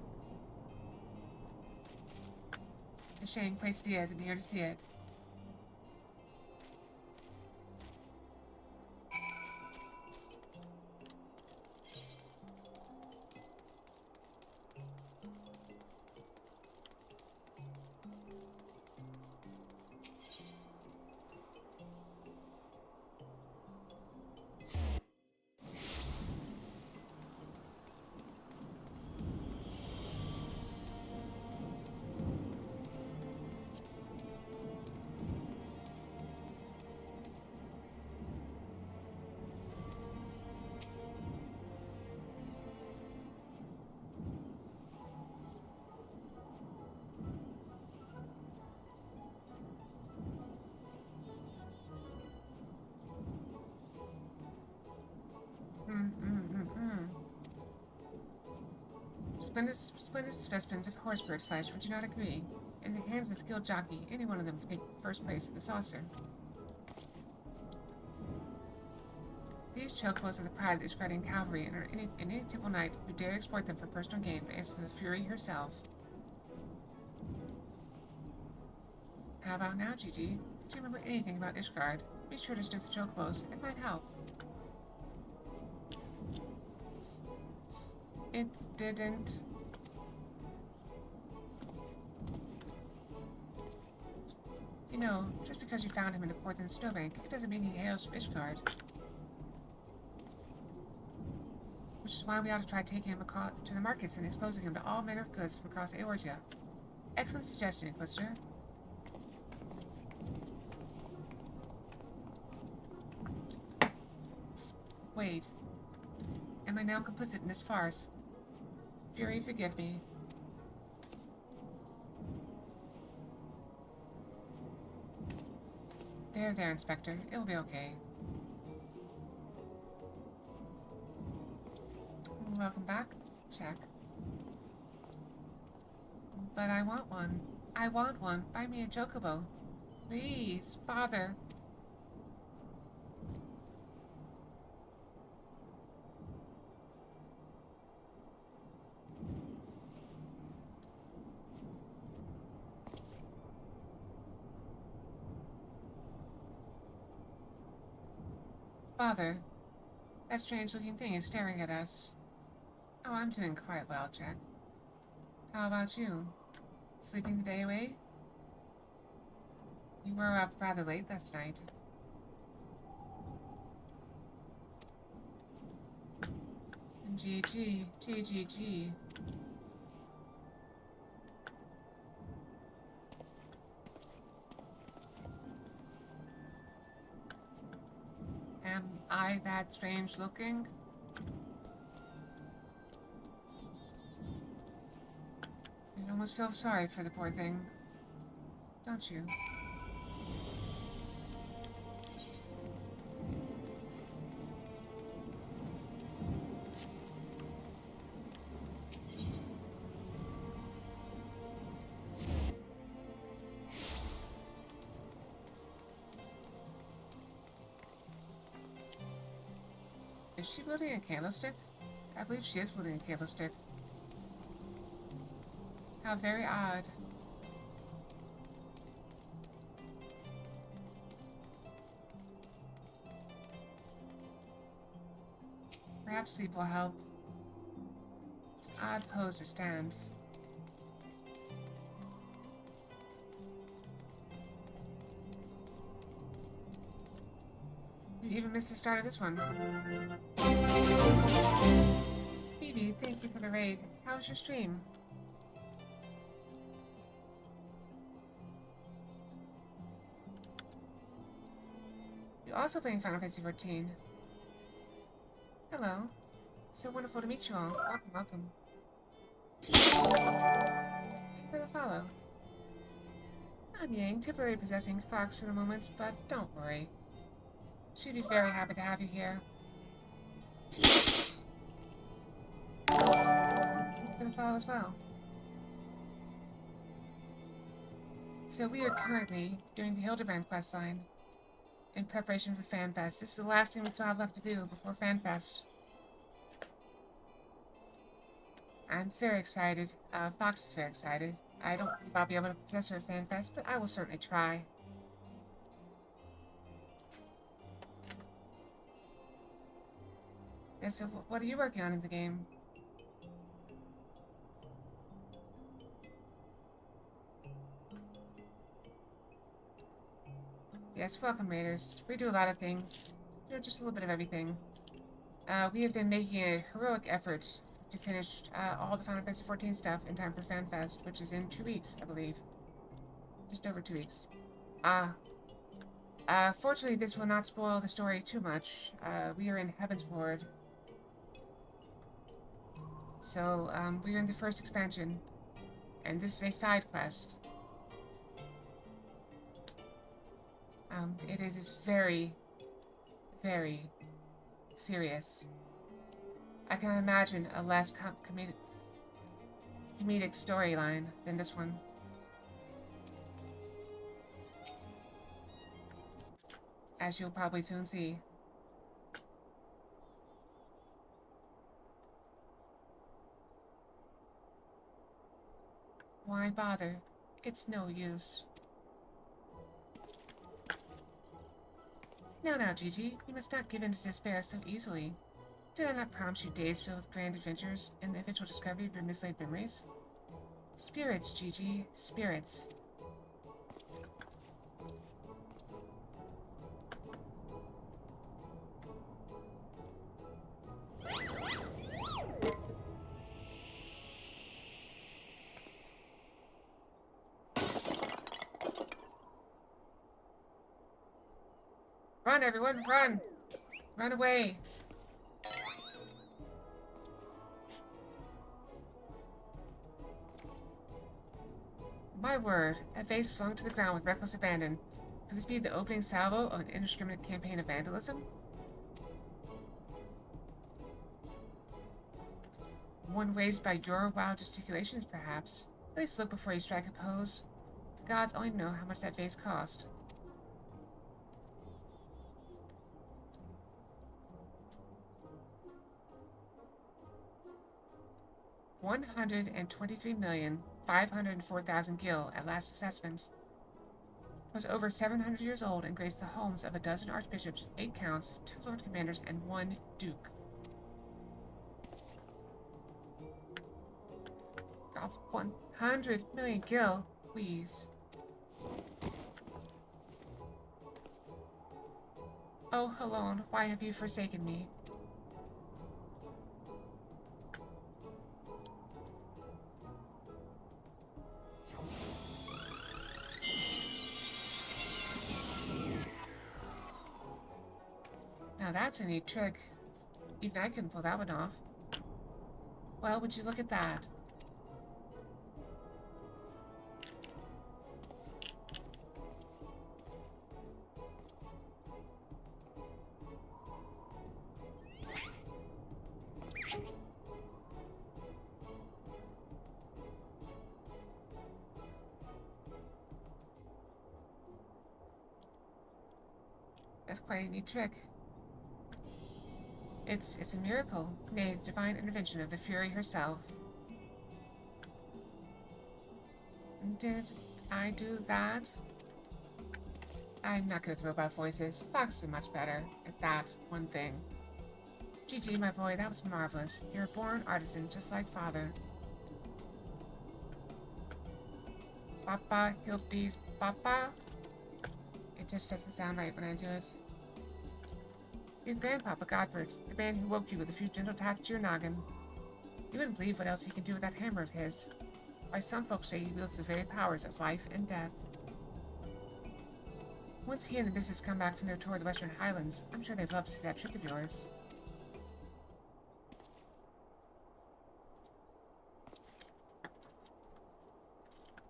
A shame Quesadilla isn't here to see it. Splendid specimens of horsebird flesh, would you not agree? In the hands of a skilled jockey, any one of them would take first place at the saucer. These chocobos are the pride of the Ishgardian cavalry, and any temple knight who dare exploit them for personal gain will answer to the Fury herself. How about now, Gigi? Did you remember anything about Ishgard? Be sure to sniff the chocobos. It might help. It didn't. You know, just because you found him in a Korthan snowbank, it doesn't mean he hails from Ishgard. Which is why we ought to try taking him to the markets and exposing him to all manner of goods from across Eorzea. Excellent suggestion, Inquisitor. Wait. Am I now complicit in this farce? Fury, forgive me. There, Inspector. It will be okay. Welcome back. Check. But I want one. I want one. Buy me a chocobo. Please, Father. Father, that strange-looking thing is staring at us. Oh, I'm doing quite well, Jack. How about you? Sleeping the day away? You were up rather late last night. GG. Am I that strange looking? You almost feel sorry for the poor thing, don't you? Is she building a candlestick? I believe she is building a candlestick. How very odd. Perhaps sleep will help. It's an odd pose to stand. You even missed the start of this one. Phoebe, thank you for the raid. How was your stream? You're also playing Final Fantasy XIV. Hello. So wonderful to meet you all. Welcome. Thank you for the follow. I'm Yang, temporarily possessing Fox for the moment, but don't worry. She'd be very happy to have you here. Thank you for the follow as well. So we are currently doing the Hildebrand questline in preparation for FanFest. This is the last thing we still have left to do before FanFest. I'm very excited. Fox is very excited. I don't think I'll be able to possess her at FanFest, but I will certainly try. Yeah, so what are you working on in the game? Yes, welcome, Raiders. We do a lot of things. You know, just a little bit of everything. We have been making a heroic effort to finish all the Final Fantasy XIV stuff in time for FanFest, which is in 2 weeks, I believe. Just over 2 weeks. Fortunately, this will not spoil the story too much. We are in Heaven's Ward. So, we are in the first expansion. And this is a side quest. It is very, very serious. I can imagine a less comedic storyline than this one. As you'll probably soon see. Why bother? It's no use. Now, Gigi, you must not give in to despair so easily. Did I not promise you days filled with grand adventures and the eventual discovery of your mislaid memories? Spirits, Gigi, spirits. Run, everyone, run! Run away! My word, a vase flung to the ground with reckless abandon. Could this be the opening salvo of an indiscriminate campaign of vandalism? One waged by your wild gesticulations, perhaps. At least look before you strike a pose. The gods only know how much that vase cost. $123,504,000 gil at last assessment. It was over 700 years old and graced the homes of a dozen archbishops, 8 counts, 2 lord commanders, and 1 duke. God, 100 million gil, please. Oh, Helon, why have you forsaken me? Now that's a neat trick. Even I couldn't pull that one off. Well, would you look at that? That's quite a neat trick. It's a miracle, nay, the divine intervention of the Fury herself. Did I do that? I'm not gonna throw about voices. Fox is much better at that one thing. GG, my boy, that was marvelous. You're a born artisan, just like father. Papa, Hildy's Papa? It just doesn't sound right when I do it. Your grandpapa, Godford, the man who woke you with a few gentle taps to your noggin. You wouldn't believe what else he can do with that hammer of his. Why, some folks say he wields the very powers of life and death. Once he and the missus come back from their tour of the Western Highlands, I'm sure they'd love to see that trick of yours.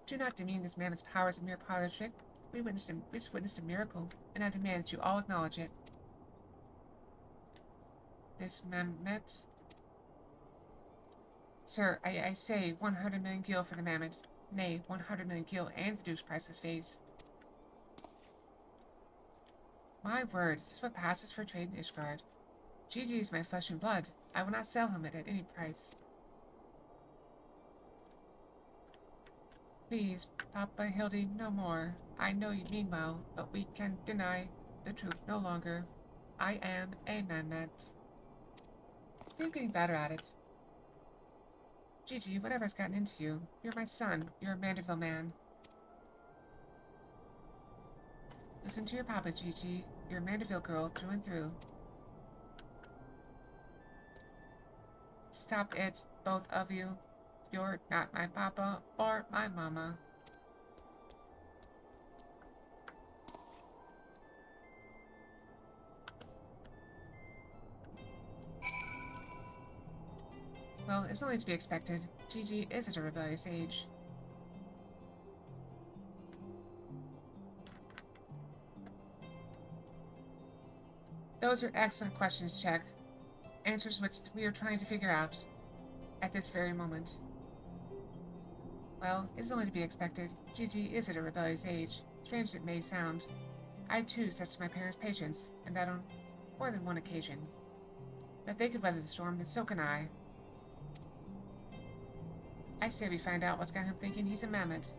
Do not demean this mammoth's powers of mere parlor trick. We just witnessed a miracle, and I demand that you all acknowledge it. This mammoth? Sir, I say 100 million gil for the mammoth. nay, 100 million gil and the Duke's priceless vase. My word, is this what passes for trade in Ishgard? Gigi is my flesh and blood. I will not sell him at any price. Please, Papa Hildy, no more. I know you mean well, but we can deny the truth no longer. I am a Mehmet. I think I'm getting better at it. Gigi, whatever's gotten into you, you're my son. You're a Manderville man. Listen to your papa, Gigi. You're a Manderville girl through and through. Stop it, both of you. You're not my papa or my mama. Well, it's only to be expected. Gigi is at a rebellious age. Those are excellent questions, Czech. Answers which we are trying to figure out at this very moment. Well, it is only to be expected. Gigi is at a rebellious age. Strange as it may sound. I too tested my parents' patience, and that on more than one occasion. But if they could weather the storm, then so can I. I say we find out what's got him thinking he's a mammoth.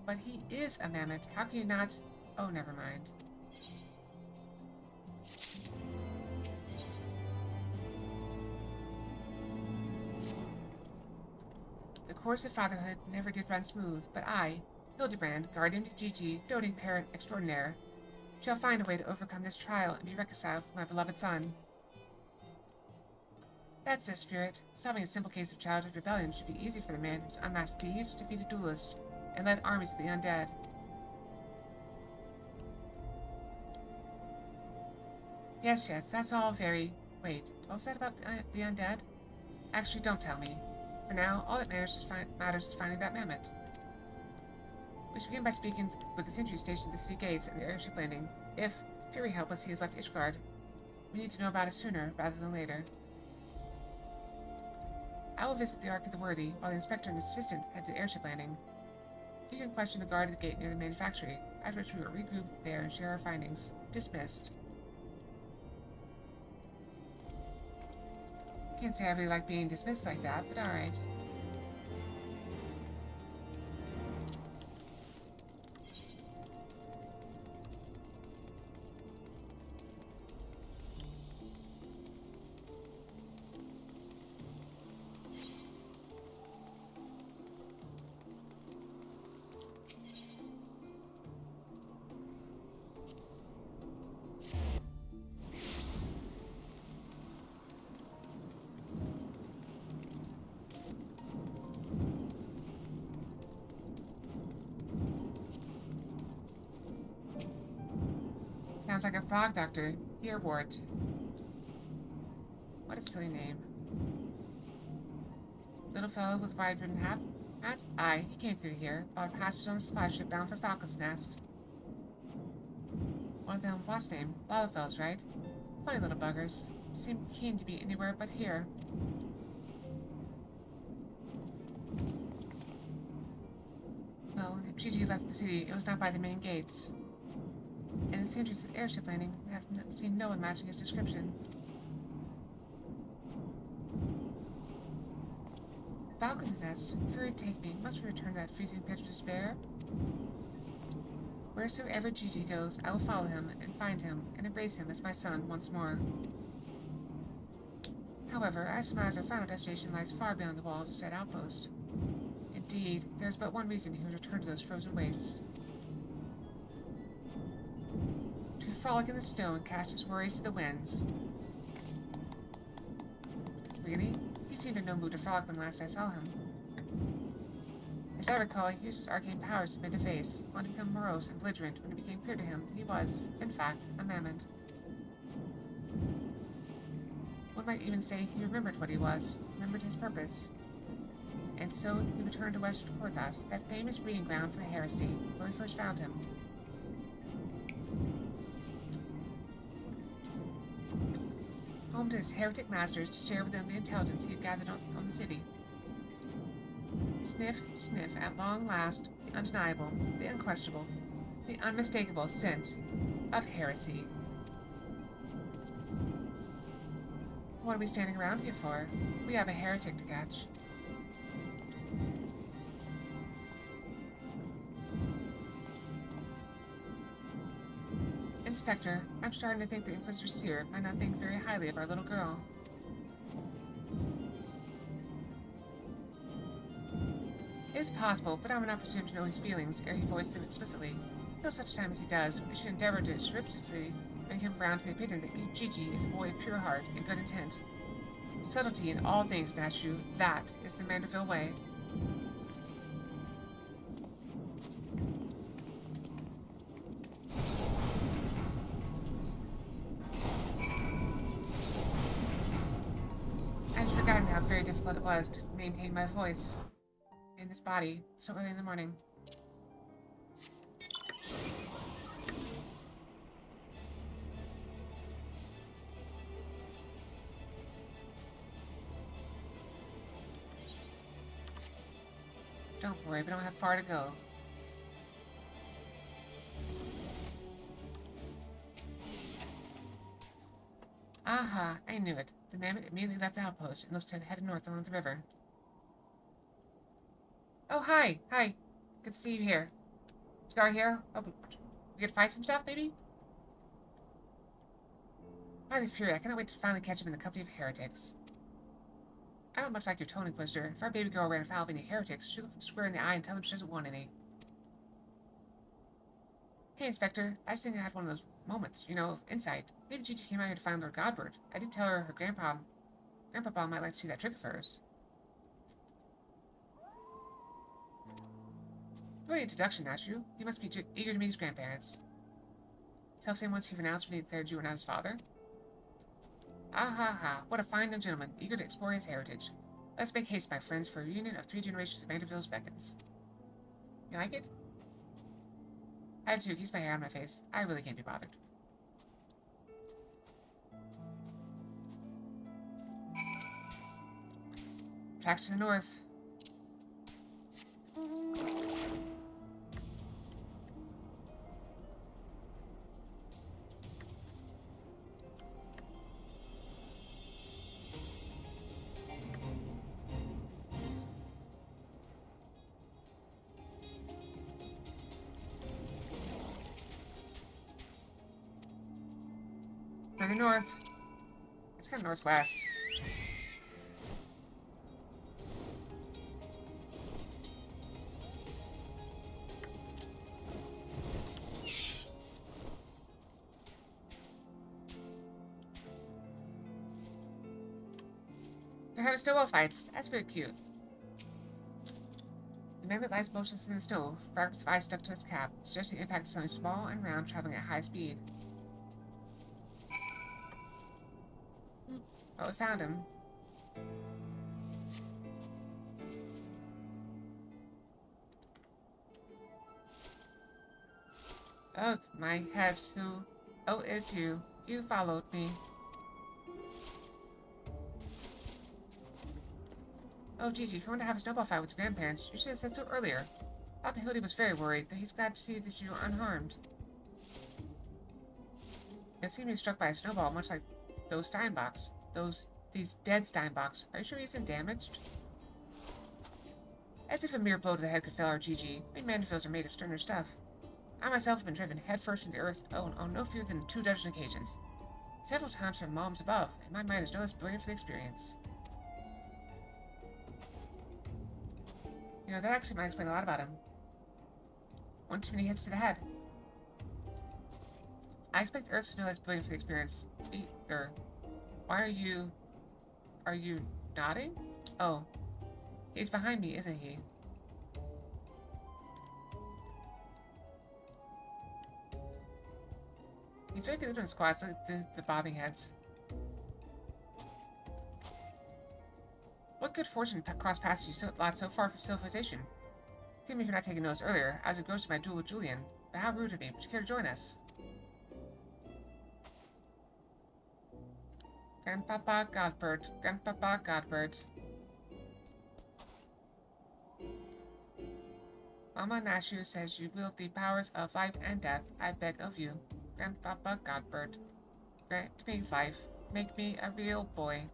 But he is a mammoth. How can you not? Oh, never mind. The course of fatherhood never did run smooth, but I, Hildebrand, guardian of Gigi, doting parent extraordinaire, shall find a way to overcome this trial and be reconciled with my beloved son. That's the spirit. Solving a simple case of childhood rebellion should be easy for the man who's unmasked thieves, defeated duelists, and led armies of the undead. Yes, that's all very... Wait, what was that about the undead? Actually, don't tell me. For now, all that matters is finding that mammoth. We should begin by speaking with the sentry stationed at the city gates and the airship landing. If, Fury help us, he has left Ishgard, we need to know about it sooner rather than later. I will visit the Ark of the Worthy, while the inspector and his assistant head to the airship landing. You can question the guard at the gate near the manufactory, after which we will regroup there and share our findings. Dismissed. Can't say I really like being dismissed like that, but alright. Sounds like a frog doctor. Here, Wart. What a silly name. Little fellow with wide-brimmed hat? Aye, he came through here, bought a passage on a supply ship bound for Falcon's Nest. One of them, what's name? Lalafels, right? Funny little buggers. Seem keen to be anywhere but here. Well, if Gigi left the city, it was not by the main gates. And the sentries at the airship landing have seen no one matching his description. Falcon's Nest, Fury take me, must we return to that freezing pit of despair? Wheresoever Gigi goes, I will follow him, and find him, and embrace him as my son once more. However, I surmise our final destination lies far beyond the walls of said outpost. Indeed, there is but one reason he would return to those frozen wastes. To frolic in the snow and cast his worries to the winds. Really? He seemed in no mood to frolic when last I saw him. As I recall, he used his arcane powers to bend a face, only to become morose and belligerent when it became clear to him that he was, in fact, a mammoth. One might even say he remembered what he was, remembered his purpose. And so he returned to Western Korthas, that famous breeding ground for heresy, where we first found him. Home to his heretic masters to share with them the intelligence he had gathered on the city. Sniff, sniff, at long last, the undeniable, the unquestionable, the unmistakable scent of heresy. What are we standing around here for? We have a heretic to catch. Inspector, I'm starting to think the Inquisitor Seer might not think very highly of our little girl. It is possible, but I would not presume to know his feelings ere he voiced them explicitly. Till such time as he does, we should endeavor to surreptitiously bring him round to the opinion that Gigi is a boy of pure heart and good intent. Subtlety in all things, Nashu, that is the Manderville way. I had forgotten how very difficult it was to maintain my voice in this body so early in the morning. Don't worry, we don't have far to go. Aha, I knew it. The man immediately left the outpost and looks headed north along the river. Oh, hi. Hi. Good to see you here. Scar here. Oh, we could fight some stuff, maybe? By the Fury, I cannot wait to finally catch him in the company of heretics. I don't much like your tone, Inquisitor. If our baby girl ran afoul of any heretics, she'd look them square in the eye and tell them she doesn't want any. Hey, Inspector. I just think I had one of those moments, you know, of insight. Maybe Gigi came out here to find Lord Godbert. I did tell her her Grandpapa might like to see that trick of hers. Brilliant introduction, Nashu. You must be eager to meet his grandparents. Selfsame ones he renounced when he declared you were not his father? Ah ha ha, what a fine young gentleman, eager to explore his heritage. Let's make haste, my friends, for a reunion of 3 generations of Manderville's beckons. You like it? I have to, keeps my hair on my face. I really can't be bothered. Tracks to the north. Further north. It's kind of northwest. They're having snowball fights. That's very cute. The mammoth lies motionless in the snow, fragments of ice stuck to its cap, suggesting the impact of something small and round traveling at high speed. Oh, we found him. Oh, my head, who? Oh, it's you. You followed me. Oh, Gigi, if you want to have a snowball fight with your grandparents, you should have said so earlier. Papa Hildy was very worried, though he's glad to see that you were unharmed. You seem to be struck by a snowball, much like those Steinbocks. These dead Steinbocks. Are you sure he isn't damaged? As if a mere blow to the head could fell our Gigi. We Mandervilles are made of sterner stuff. I myself have been driven headfirst into earth on no fewer than 2 dozen occasions. Several times from moms above, and my mind is no less brilliant for the experience. You know, that actually might explain a lot about him. One too many hits to the head. I expect Earth to know that's brilliant for the experience. Either. Why are you nodding? Oh. He's behind me, isn't he? He's very good at doing squats, like the bobbing heads. What good fortune crossed past you so far from civilization? Forgive me for not taking notice earlier. I was engrossed in my duel with Julian. But how rude of me. Would you care to join us? Grandpapa Godbert. Grandpapa Godbert. Mama Nashu says you wield the powers of life and death. I beg of you, Grandpapa Godbird, grant me life. Make me a real boy.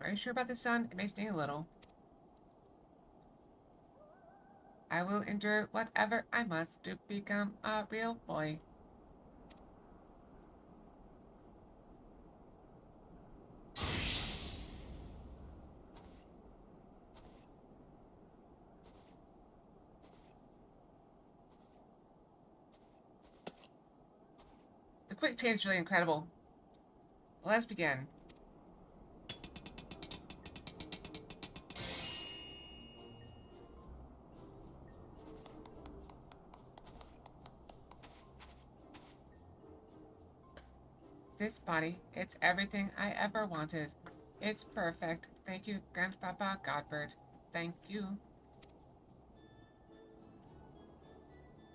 Are you sure about the sun? It may sting a little. I will endure whatever I must to become a real boy. The quick change is really incredible. Let's begin. This body, it's everything I ever wanted. It's perfect. Thank you, Grandpapa Godbird. Thank you.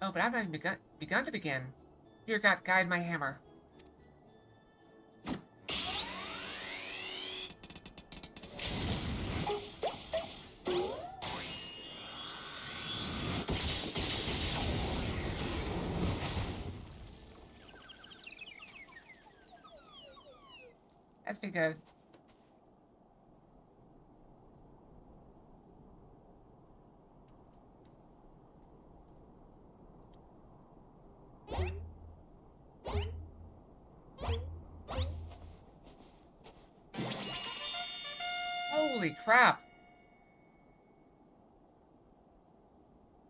Oh, but I've not even begun to begin. Dear God, guide my hammer. That's pretty good. Holy crap!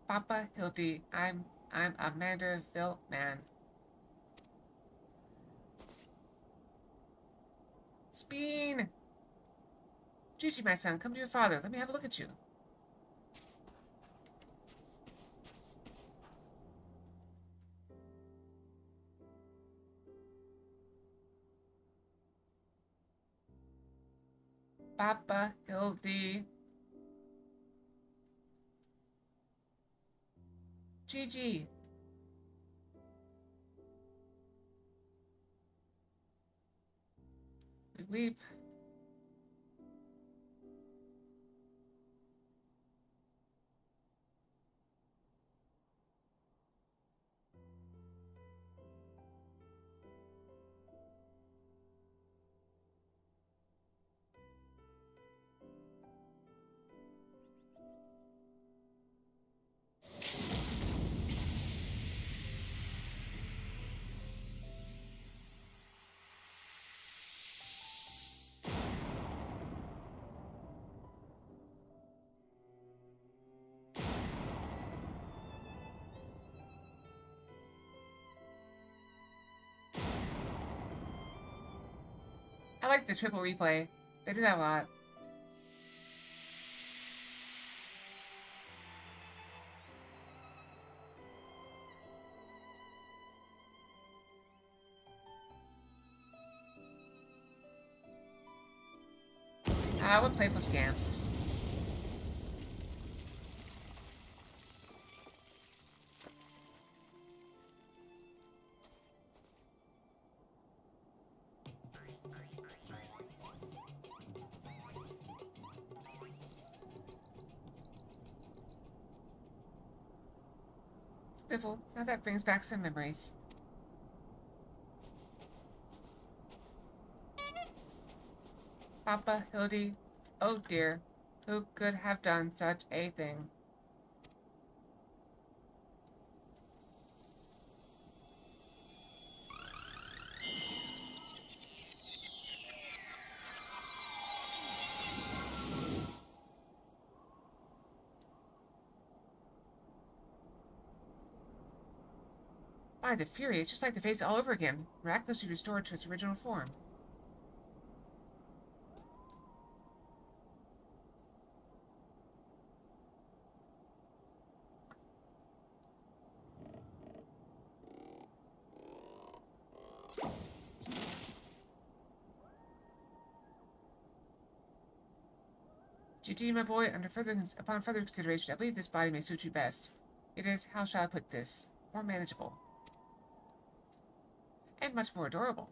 Papa Hildy, I'm a Manderville man. Speen! Gigi, my son, come to your father. Let me have a look at you. Papa Hildy. Gigi. We weep. I like the triple replay. They do that a lot. What playful scamps. Sniffle. Now that brings back some memories. Papa Hildy. Oh dear. Who could have done such a thing? Why, the fury, it's just like the face all over again, miraculously restored to its original form. GT, my boy, upon further consideration, I believe this body may suit you best. It is, how shall I put this, more manageable. And much more adorable.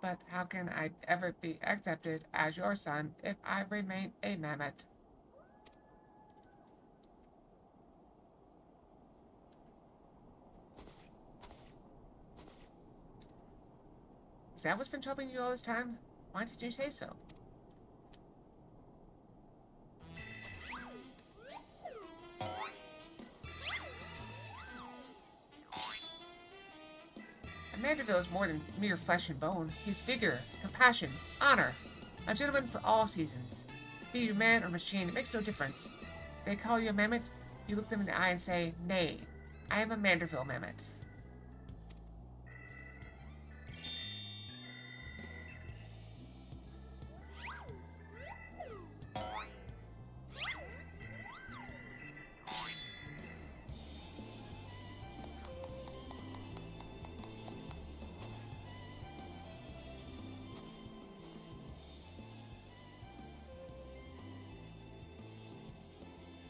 But how can I ever be accepted as your son if I remain a mammoth? Is that what's been troubling you all this time? Why didn't you say so? A Manderville is more than mere flesh and bone. He's vigor, compassion, honor. A gentleman for all seasons. Be you man or machine, it makes no difference. If they call you a mammoth, you look them in the eye and say, nay, I am a Manderville mammoth.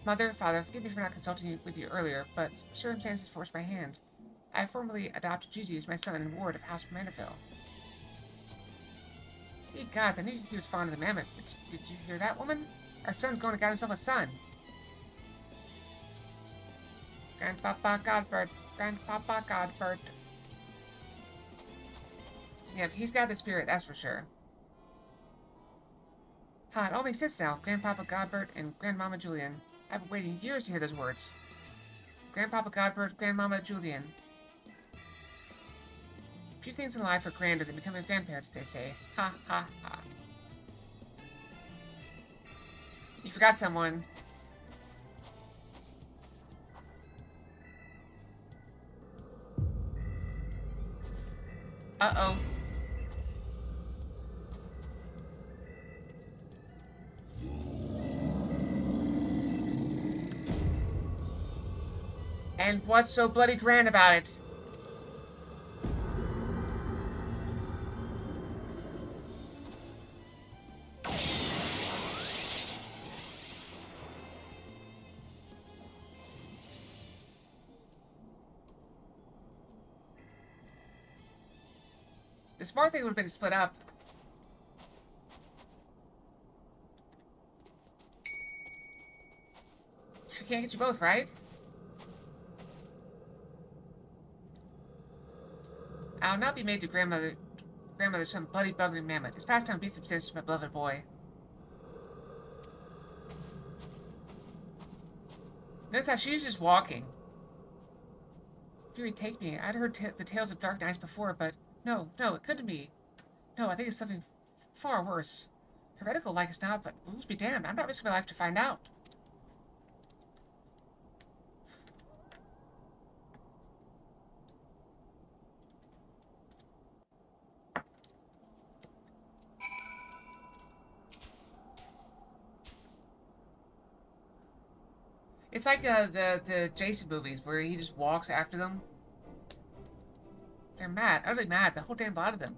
Mother, father, forgive me for not consulting with you earlier, but circumstances forced my hand. I formally adopted Gigi as my son and ward of House Manderville. Ye gods, I knew he was fond of the mammoth, but did you hear that, woman? Our son's going to get himself a son. Grandpapa Godbert, Grandpapa Godbert. Yeah, he's got the spirit, that's for sure. Ha, it all makes sense now. Grandpapa Godbert and Grandmama Julian. I've been waiting years to hear those words. Grandpapa Godbert, Grandmama Julian. Few things in life are grander than becoming grandparents, they say. Ha, ha, ha. You forgot someone. Uh-oh. And what's so bloody grand about it? The smart thing would have been to split up. She can't get you both, right? I'll not be made to grandmother some bloody buggering mammoth. His pastime beats subsistence, my beloved boy. Notice how she's just walking. Fury, take me. I'd heard the tales of dark nights before, but no, it couldn't be. No, I think it's something far worse. Heretical like it's not, but rules be damned. I'm not risking my life to find out. It's like the Jason movies where he just walks after them. They're mad, utterly mad, the whole damn lot of them.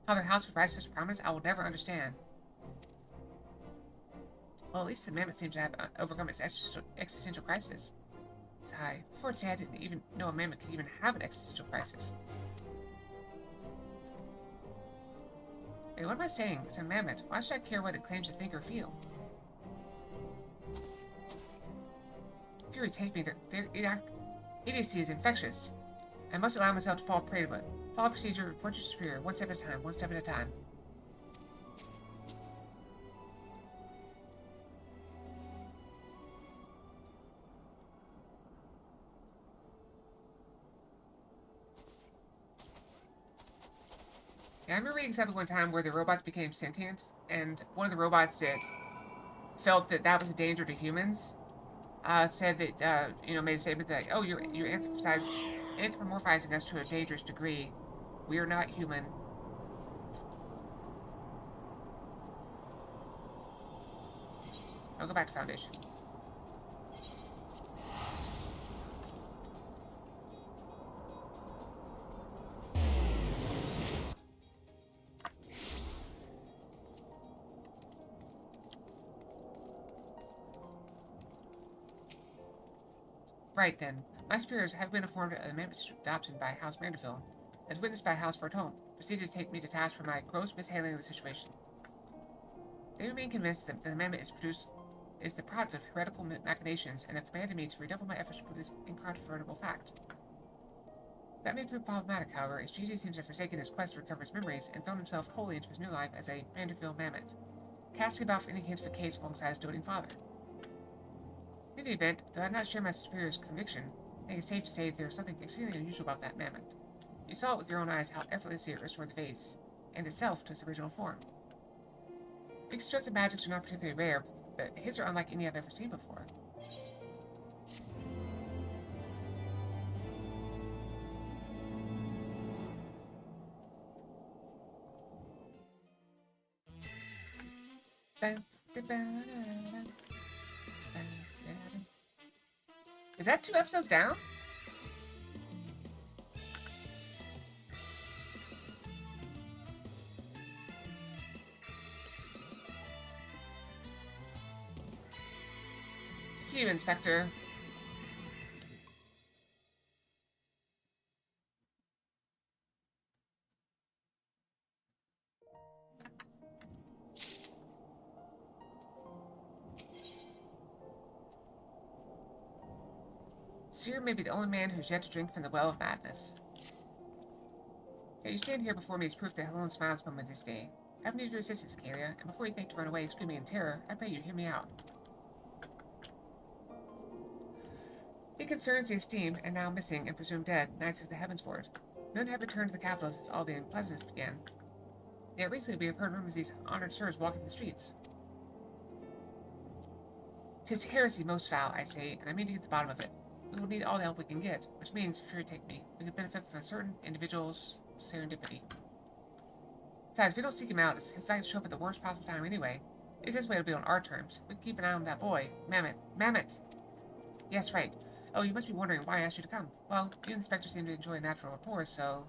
How their house could rise to such prominence, I will never understand. Well, at least the mammoth seems to have overcome its existential crisis. Sigh. Before today, I didn't even know a mammoth could even have an existential crisis. Hey, what am I saying? It's a mammoth. Why should I care what it claims to think or feel? Fury, take me. Their idiocy is infectious. I must allow myself to fall prey to it. Follow procedure, report your superior, one step at a time, one step at a time. Yeah, I remember reading something one time where the robots became sentient, and one of the robots that felt that was a danger to humans said that, made a statement that, oh, you're anthropomorphizing us to a dangerous degree. We are not human. I'll go back to Foundation. Right then. My superiors have been informed of the amendment's adoption by House Manderville, as witnessed by House Fortune, proceeded to take me to task for my gross mishandling of the situation. They remain convinced that the amendment is the product of heretical machinations and have commanded me to redouble my efforts to prove this incontrovertible fact. That may prove problematic, however, as Gigi seems to have forsaken his quest to recover his memories and thrown himself wholly into his new life as a Manderville mammoth, casting about for any hint of a case alongside his doting father. In the event, though I do not share my superior's conviction, I think it's safe to say that there is something exceedingly unusual about that mammoth. You saw it with your own eyes how effortlessly it restored the vase, and itself to its original form. Reconstructed magics are not particularly rare, but his are unlike any I've ever seen before. Is that 2 episodes down? See you, Inspector. Seer may be the only man who's yet to drink from the well of madness. Yet you stand here before me as proof that Helen smiles upon me this day. I have needed your assistance, Acalia, and before you think to run away screaming in terror, I pray you hear me out. It concerns the esteemed, and now missing and presumed dead, Knights of the Heavensward. None have returned to the capital since all the unpleasantness began. Yet recently we have heard rumors of these honored sirs walking the streets. 'Tis heresy most foul, I say, and I mean to get to the bottom of it. We will need all the help we can get, which means, if you take me, we could benefit from a certain individual's serendipity. Besides, if we don't seek him out, it's likely to show up at the worst possible time anyway. It's this way it'll be on our terms. We can keep an eye on that boy. Mammoth. Mammoth! Yes, right. Oh, you must be wondering why I asked you to come. Well, you and the Inspector seem to enjoy natural rapport, so...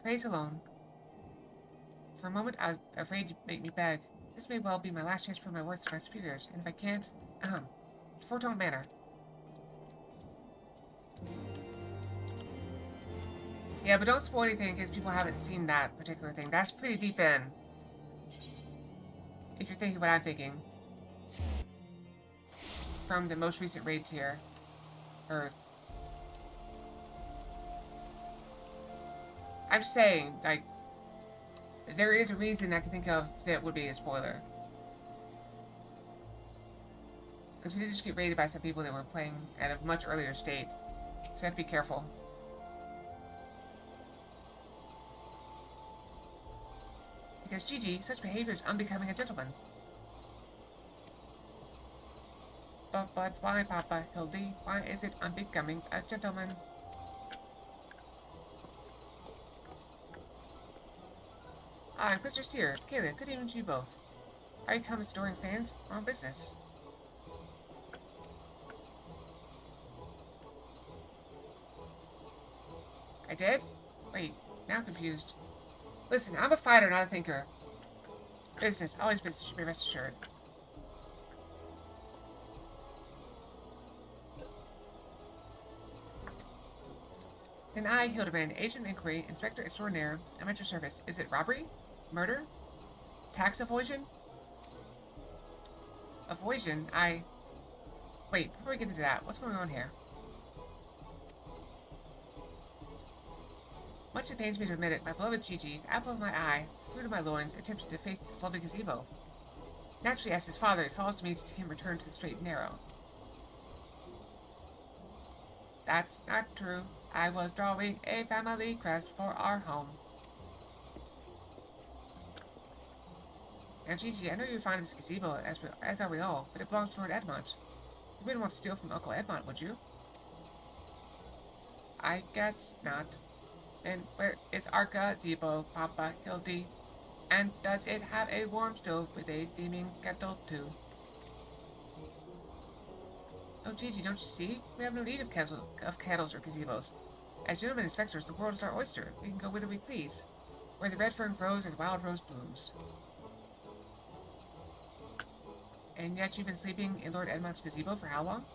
Praise alone. For a moment, I was afraid you'd make me beg. This may well be my last chance to prove my worth to my superiors, and if I can't... Fortune Manor. Yeah, but don't spoil anything because people haven't seen that particular thing. That's pretty deep in. If you're thinking what I'm thinking. From the most recent raids here. Or... I'm just saying, like... There is a reason I can think of that would be a spoiler. Because we did just get raided by some people that were playing at a much earlier state. So we have to be careful. Because Gigi, such behavior is unbecoming a gentleman. But why, Papa, Hildy? Why is it unbecoming a gentleman? I'm Mr. Seer. Caleb, good evening to you both. Are you come as adoring fans or on business? I did? Wait, now I'm confused. Listen, I'm a fighter, not a thinker. Business, always business, you may rest assured. Then I, Hildebrand, Agent of Inquiry, Inspector Extraordinaire, am at your service. Is it robbery? Murder? Tax evasion? Evasion? Wait, before we get into that, what's going on here? Much it pains me to admit it, my beloved Gigi, the apple of my eye, the fruit of my loins, attempted to face this lovely gazebo. Naturally, as his father, it falls to me to see him return to the straight and narrow. That's not true. I was drawing a family crest for our home. Now, Gigi, I know you're fond of this gazebo, as are we all, but it belongs to Lord Edmont. You wouldn't want to steal from Uncle Edmont, would you? I guess not. Then where is our gazebo, Papa Hildy? And does it have a warm stove with a steaming kettle, too? Oh, Gigi, don't you see? We have no need of kettles or gazebos. As gentlemen inspectors, the world is our oyster. We can go whither we please. Where the red fern grows or the wild rose blooms. And yet you've been sleeping in Lord Edmund's gazebo for how long?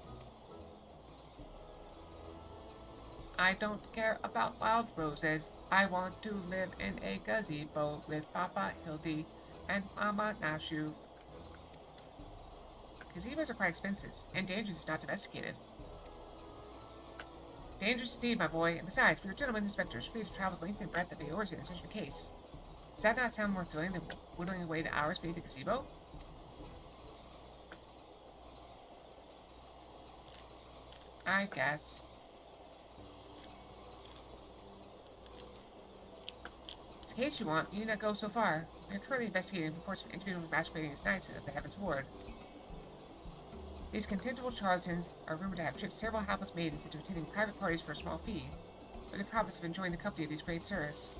I don't care about wild roses. I want to live in a gazebo with Papa Hildy and Mama Nashu. Gazebos are quite expensive, and dangerous if not domesticated. Dangerous indeed, my boy, and besides, we are gentlemen inspectors, free to travel the length and breadth of the Eorzean in search of a case. Does that not sound more thrilling than whittling away the hours beneath the gazebo? I guess. It's a case you want, you need not go so far. We are currently investigating reports of individuals masquerading as knights of the Heaven's Ward. These contemptible charlatans are rumored to have tricked several hapless maidens into attending private parties for a small fee, with the promise of enjoying the company of these great sirs.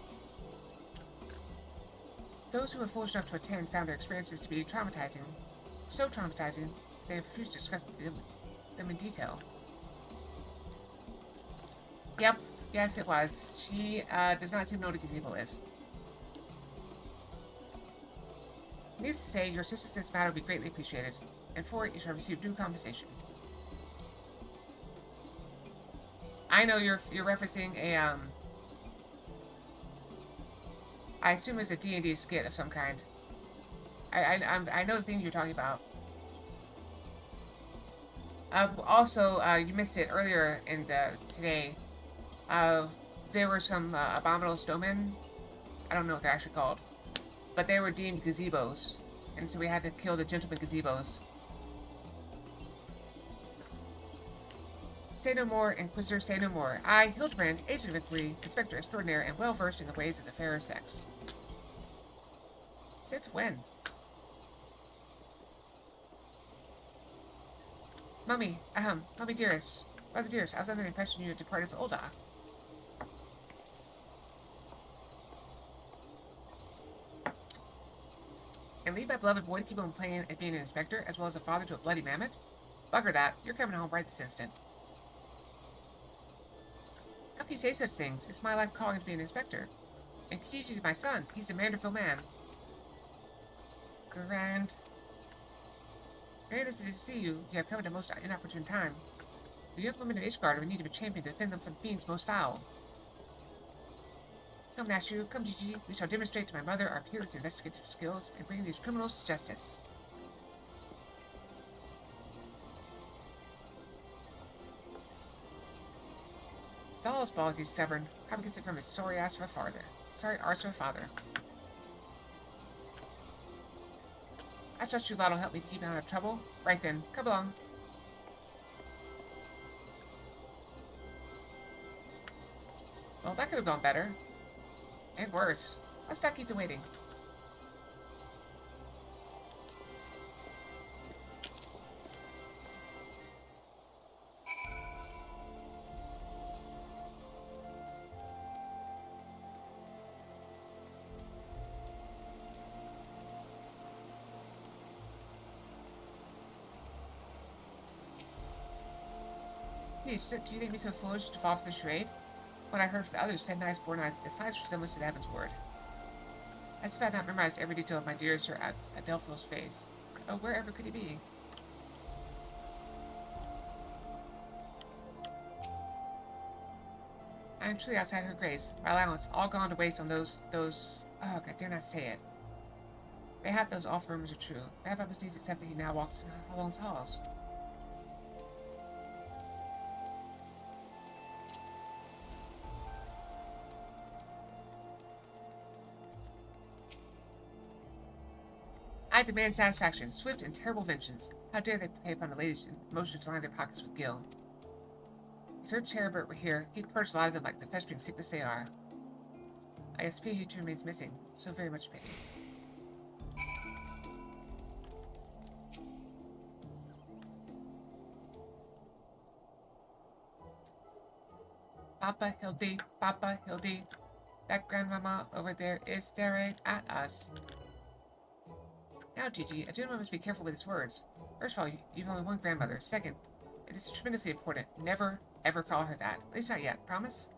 Those who were foolish enough to attend found their experiences to be traumatizing. So traumatizing, they have refused to discuss them in detail. Yep, yes it was. She does not seem to know what a gazebo is. Needless to say, your assistance in this matter will be greatly appreciated, and for it you shall receive due compensation. I know you're referencing a I assume it's a D&D skit of some kind. I know the thing you're talking about. Also, you missed it earlier in today. There were some abominable snowmen. I don't know what they're actually called, but they were deemed gazebos, and so we had to kill the gentleman gazebos. Say no more, Inquisitor, say no more. I, Hildebrand, agent of inquiry, inspector extraordinaire, and well versed in the ways of the fairer sex. Since when? Mummy dearest. Mother dearest, I was under the impression you had departed for Ulda. And leave my beloved boy to keep on playing at being an inspector, as well as a father to a bloody mammoth? Bugger that. You're coming home right this instant. How can you say such things? It's my life calling to be an inspector. And Kiji's my son. He's a wonderful man. Grand as it is to see you, you have come at a most inopportune time. The young women of Ishgard are in need of a champion to defend them from the fiends most foul. Come, Nashu, come, Gigi. We shall demonstrate to my mother our peerless investigative skills and bring these criminals to justice. With all his balls, he's stubborn. Probably gets it from his sorry arse of a father. I trust you lot will help me to keep him out of trouble. Right then, come along. Well, that could have gone better. And worse. Let's not keep them waiting. Please, do you think me so foolish to fall for the charade? What I heard from the others said nice born out the size resemblance to the Heaven's Word. As if I had not memorized every detail of my dear Sir Adelphil's face. Oh, wherever could he be? I am truly outside her grace. My allowance all gone to waste on those oh, I dare not say it. Mayhap those awful rumors are true. Mayhap I must needs accept that he now walks along his halls. I demand satisfaction, swift and terrible vengeance. How dare they prey upon the ladies' emotion to line their pockets with gil? If Sir Cherubert were here, he'd purge a lot of them like the festering sickness they are. I guess pity remains missing. So very much pity. Papa Hildy. That grandmama over there is staring at us. Now, Gigi, a gentleman must be careful with his words. First of all, you've only one grandmother. Second, and this is tremendously important, never, ever call her that. At least not yet. Promise?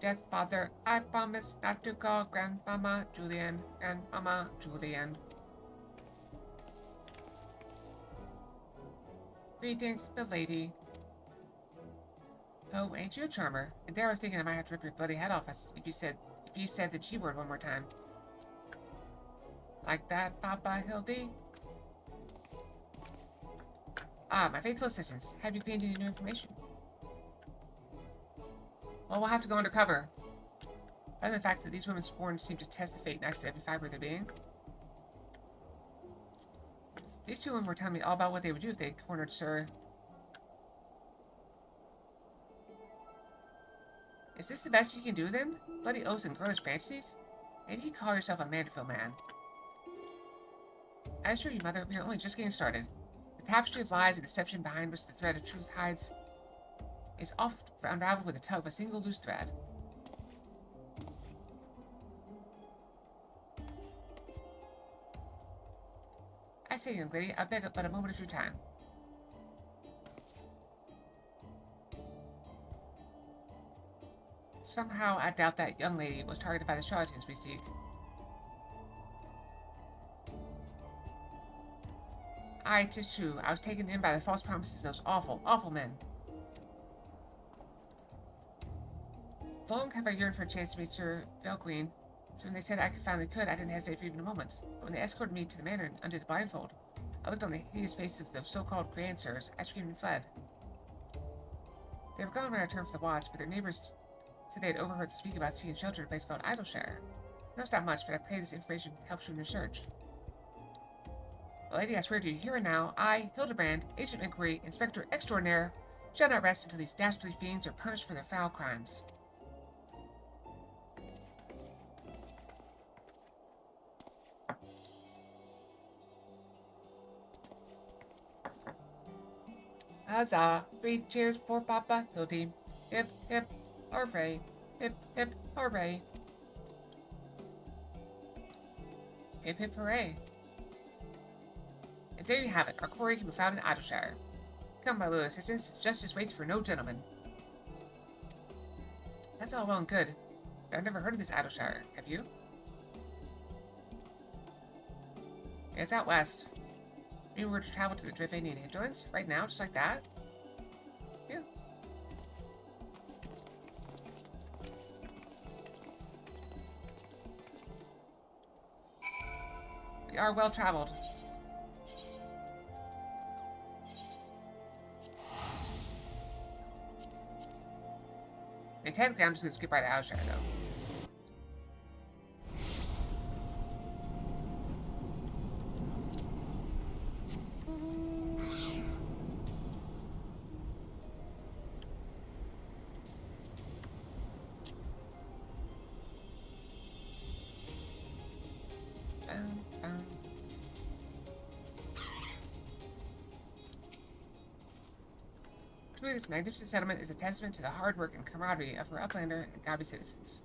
Yes, Father, I promise not to call Grandmama Julian Grandmama Julian. Greetings, milady. Oh, ain't you a charmer? And there I was thinking I might have to rip your bloody head off if you said the G word one more time. Like that, Papa Hildy? Ah, my faithful assistants. Have you gained any new information? Well, we'll have to go undercover. Other than the fact that these women scorned seem to test the fate and act every fiber of their being. These two women were telling me all about what they would do if they cornered Sir. Is this the best you can do, then? Bloody oaths and girlish fantasies? Maybe you call yourself a Manderville man. I assure you, Mother, we are only just getting started. The tapestry of lies and deception behind which the thread of truth hides is oft unraveled with the tug of a single loose thread. I say, young lady, I beg but a moment of your time. Somehow, I doubt that young lady was targeted by the charlatans we seek. Aye, 'tis true. I was taken in by the false promises of those awful, awful men. Long have I yearned for a chance to meet Sir Velqueen, so when they said I finally could, I didn't hesitate for even a moment. But when they escorted me to the manor under the blindfold, I looked on the hideous faces of so-called grandsires, I screamed and fled. They were gone when I returned for the watch, but their neighbors said they had overheard them speak about seeking shelter in a place called Idleshire. I know it's not much, but I pray this information helps you in your search. Well, lady, I swear to you, here and now, I, Hildebrand, Agent of Inquiry, Inspector Extraordinaire, shall not rest until these dastardly fiends are punished for their foul crimes. Huzzah! 3 cheers for Papa Hildy. Hip, hip, hooray. Hip, hip, hooray. Hip, hip, hooray. And there you have it. Our quarry can be found in Idleshire. Come, my loyal assistants. Justice waits for no gentleman. That's all well and good, but I've never heard of this Idleshire. Have you? Yeah, it's out west. Maybe we're to travel to the Drivanian hinterlands right now, just like that? Yeah. We are well traveled. And technically, I'm just gonna skip right out of Shadow. Truly, this magnificent settlement is a testament to the hard work and camaraderie of her Uplander and Gabi citizens.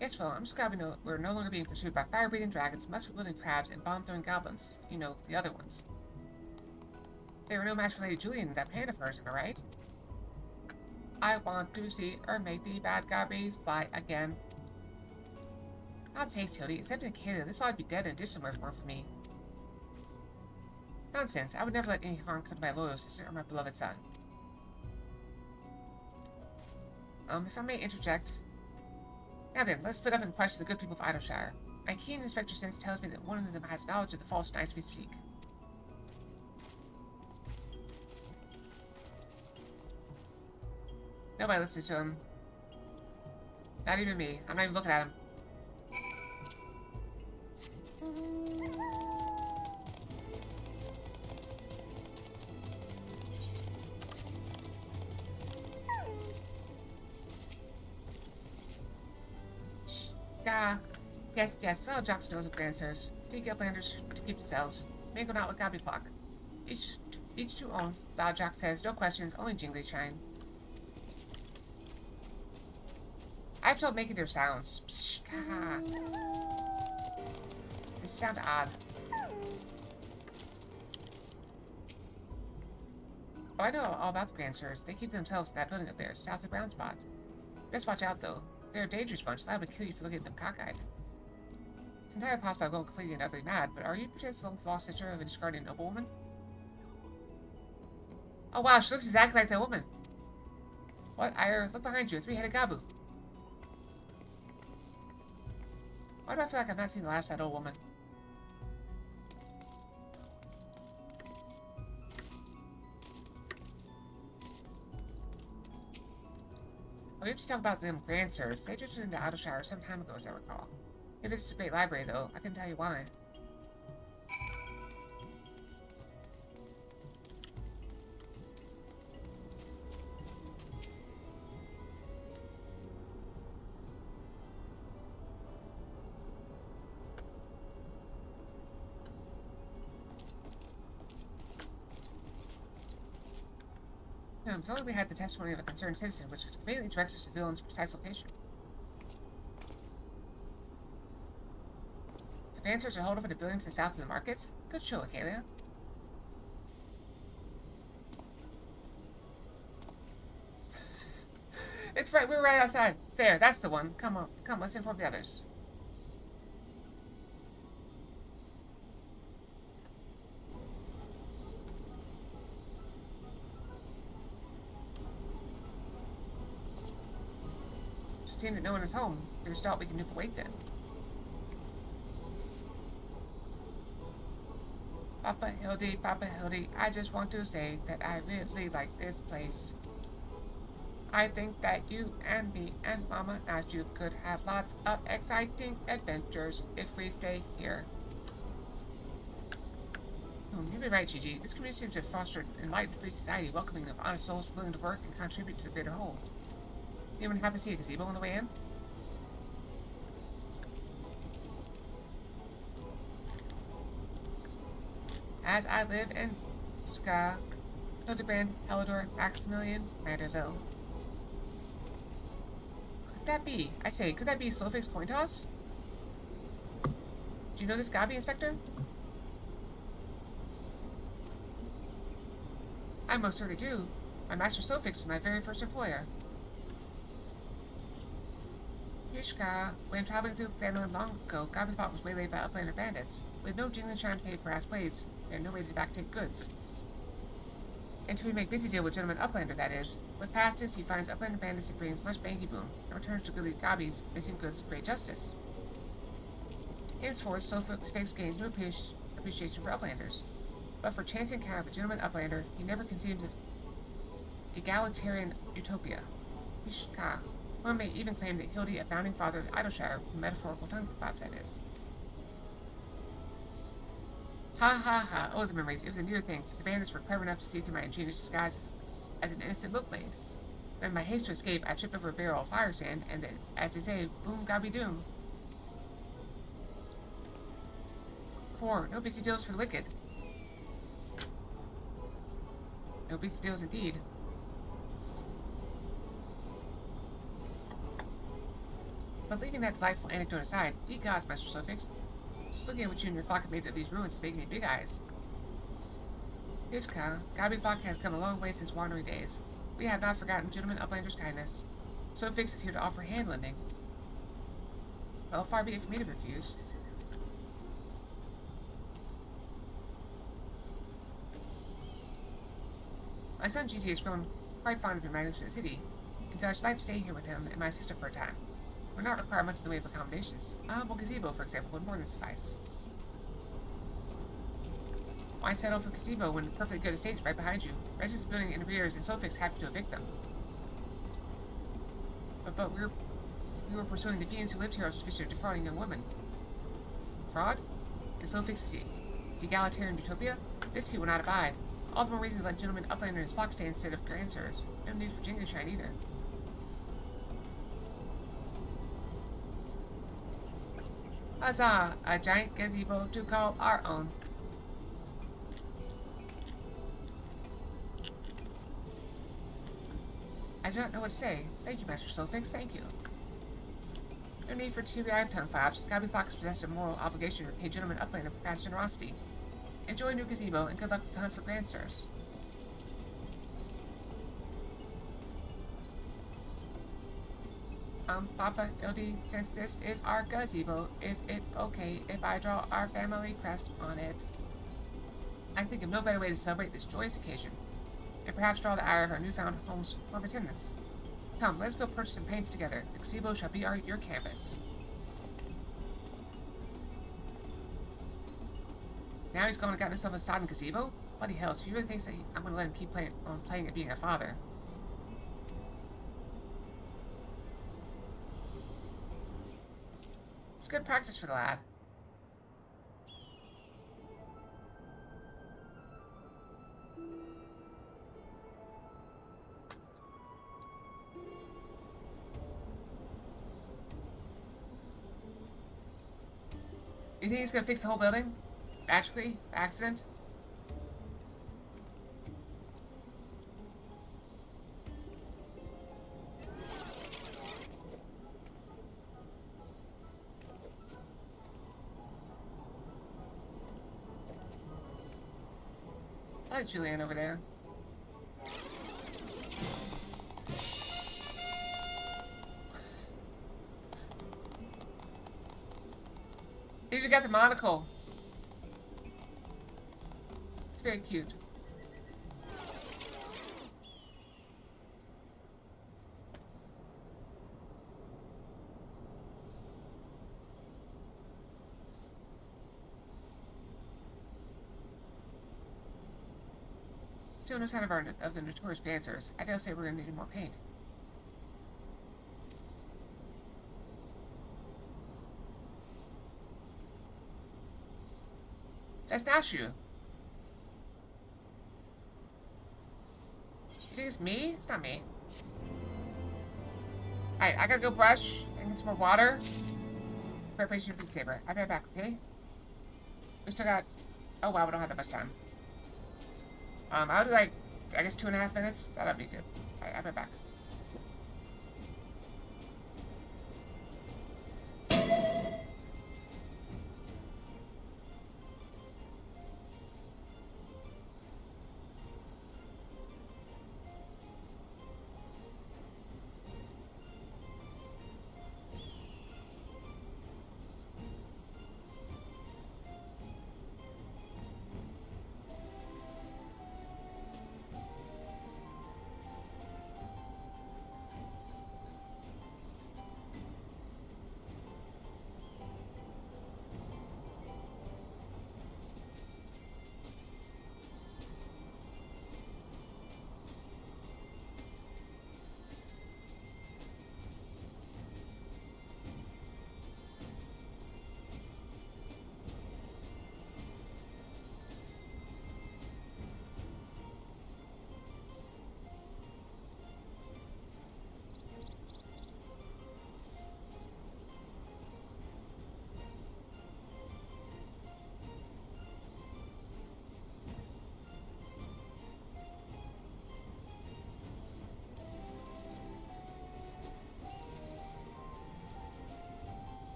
Yes, well, I'm just glad we're no longer being pursued by fire-breathing dragons, musket-wielding crabs, and bomb-throwing goblins. You know, the other ones. They were no match for Lady Julian and that panda of hers, am I right? I want to see her make the bad Gabis fly again. God's sakes, Hildy, except in Kayla, this ought to be dead and distant somewhere for me. Nonsense. I would never let any harm come to my loyal sister or my beloved son. If I may interject. Now then, let's split up and question the good people of Idleshire. My keen inspector sense tells me that one of them has knowledge of the false knights we seek. Nobody listens to him. Not even me. I'm not even looking at him. Yes, fellow jocks knows of grandsires. Sneaky uplanders to keep themselves. Mingle not with gobby flock. Each to own, thou jock says, no questions, only jingly shine. I've told making their sounds. Psh, they sound odd. Oh, I know all about the grandsires. They keep themselves in that building up there, south of Brown Spot. Best watch out, though. They're a dangerous bunch, liable to kill you for looking at them cockeyed. It's entirely possible I'm going completely and utterly mad, but are you perchance the lost sister of a discarded noblewoman? Oh wow, she looks exactly like that woman. What? Look behind you, a three-headed Gabu. Why do I feel like I've not seen the last of that old woman? Oh, we have to talk about them grandsires. They drifted into Autoshire some time ago, as I recall. If it's a great library, though, I couldn't tell you why. If only we had the testimony of a concerned citizen, which conveniently directs us to the villain's precise location. The grandsires are holed over in a building to the south of the markets. Good show, Acalia. It's right, we're right outside. There, that's the one. Come on, come, let's inform the others. Seeing that no one is home, there's doubt we can wait then. Papa Hildy, I just want to say that I really like this place. I think that you and me and Mama Nashu could have lots of exciting adventures if we stay here. You'd be right, Gigi. This community seems to have fostered an enlightened free society welcoming of honest souls willing to work and contribute to the greater whole. Anyone happen to see a gazebo on the way in? As I live in Ska, Hildebrand, Helidor, Maximilian, Manderville. Could that be? I say, could that be Solfix coin toss? Do you know this Gabi, Inspector? I most certainly do. My master Solfix was my very first employer. Yishka, when traveling through Thanaland long ago, Gabi thought was waylaid by Uplander bandits. With no jingling trying to pay for brass blades, and no way to backtake goods. Until we make busy deal with gentleman Uplander, that is. With fastest, he finds Uplander bandits and brings much bangy boom, and returns to Gilly Gabi's missing goods with great justice. Henceforth, Solfix gains no appreciation for Uplanders. But for chance encounter with gentleman Uplander, he never conceives of egalitarian utopia. Yishka. One may even claim that Hildy, a founding father of Idleshire, metaphorical tongue flaps, that is. Ha ha ha, oh the memories, it was a near thing, for the bandits were clever enough to see through my ingenious disguise as an innocent milkmaid. Then in my haste to escape, I tripped over a barrel of fire sand, and as they say, boom gobby doom. Poor, no busy deals for the wicked. No busy deals indeed. But leaving that delightful anecdote aside, ye gods, Master Solfix. Just looking at what you and your flock have made of these ruins is making me big eyes. Yishka, Gabi flock has come a long way since wandering days. We have not forgotten gentleman Uplander's kindness. Solfix is here to offer hand lending. Well, far be it from me to refuse. My son Gigi has grown quite fond of your magnificent city, and so I should like to stay here with him and my sister for a time. Would not require much in the way of accommodations. A humble gazebo, for example, would more than suffice. Why settle for gazebo when a perfectly good estate is right behind you? Residents building in arrears and Solfix happy to evict them. But we were pursuing the fiends who lived here on suspicion of defrauding young women. Fraud? In Solfix's egalitarian utopia? This he will not abide. All the more reason to let gentleman Uplander and his flock stay instead of grandsires. No need for jingling shine either. Huzzah! A giant gazebo to call our own. I do not know what to say. Thank you, Master Solfix, thank you. No need for teary-eyed tongue flaps. Gabi Fox possessed a moral obligation to repay gentleman Uplander for past generosity. Enjoy new gazebo, and good luck with the hunt for grandsires. Papa, Hildy, since this is our gazebo, is it okay if I draw our family crest on it? I think of no better way to celebrate this joyous occasion. and perhaps draw the ire of our newfound home's superintendents. Come, let's go purchase some paints together. The gazebo shall be your canvas. Now he's going and got himself a sodden gazebo? Bloody hell, so he really thinks that I'm going to let him keep playing at being a father. It's good practice for the lad. You think he's gonna fix the whole building? Magically? Accident? I like Julianne over there. He even got the monocle. It's very cute. Still no sign of the notorious dancers. I dare say we're gonna need more paint. That's not you. You think it's me? It's not me. Alright, I gotta go brush and get some more water. Preparation for Beat Saber. I'll be right back, okay? We still got... Oh wow, we don't have that much time. I'll do like, I guess 2.5 minutes. That'll be good. Alright, I'll be right back.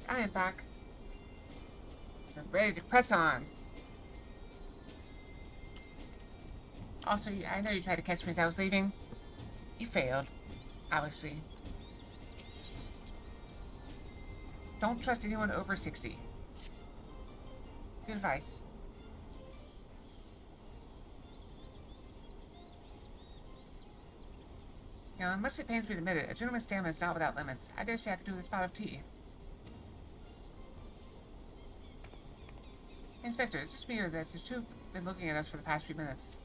I am back. I'm ready to press on. Also, I know you tried to catch me as I was leaving. You failed, obviously. Don't trust anyone over 60. Good advice. Now, much it pains me to admit it, a gentleman's stamina is not without limits. I dare say I could do with a spot of tea. Inspector, it's just me or that the troop been looking at us for the past few minutes.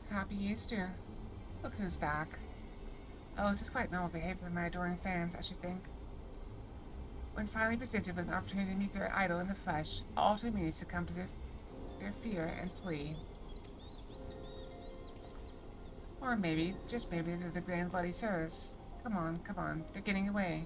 Happy Easter. Look who's back. Oh, it is quite normal behavior from my adoring fans, I should think. When finally presented with an opportunity to meet their idol in the flesh, all too many succumb to their fear and flee. Or maybe, just maybe, they're the Grand Bloody Sirs. Come on, they're getting away.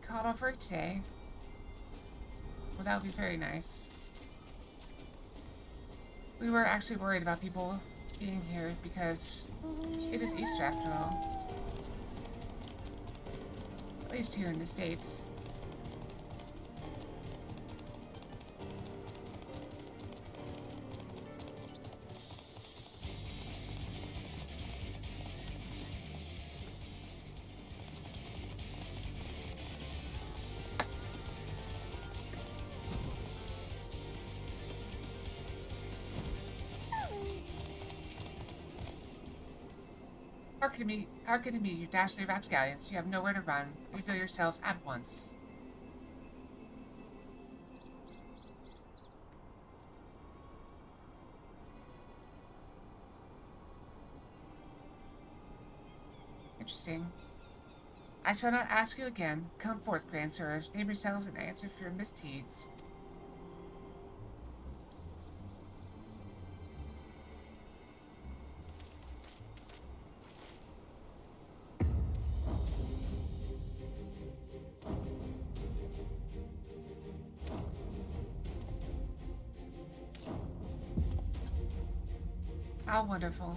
Called off work today. Well, that would be very nice. We were actually worried about people being here because it is Easter after all. At least here in the States. Hearken to me, you dastardly rapscallions. You have nowhere to run. Reveal yourselves at once. Interesting. I shall not ask you again. Come forth, grand sirs. Name yourselves and answer for your misdeeds. How wonderful.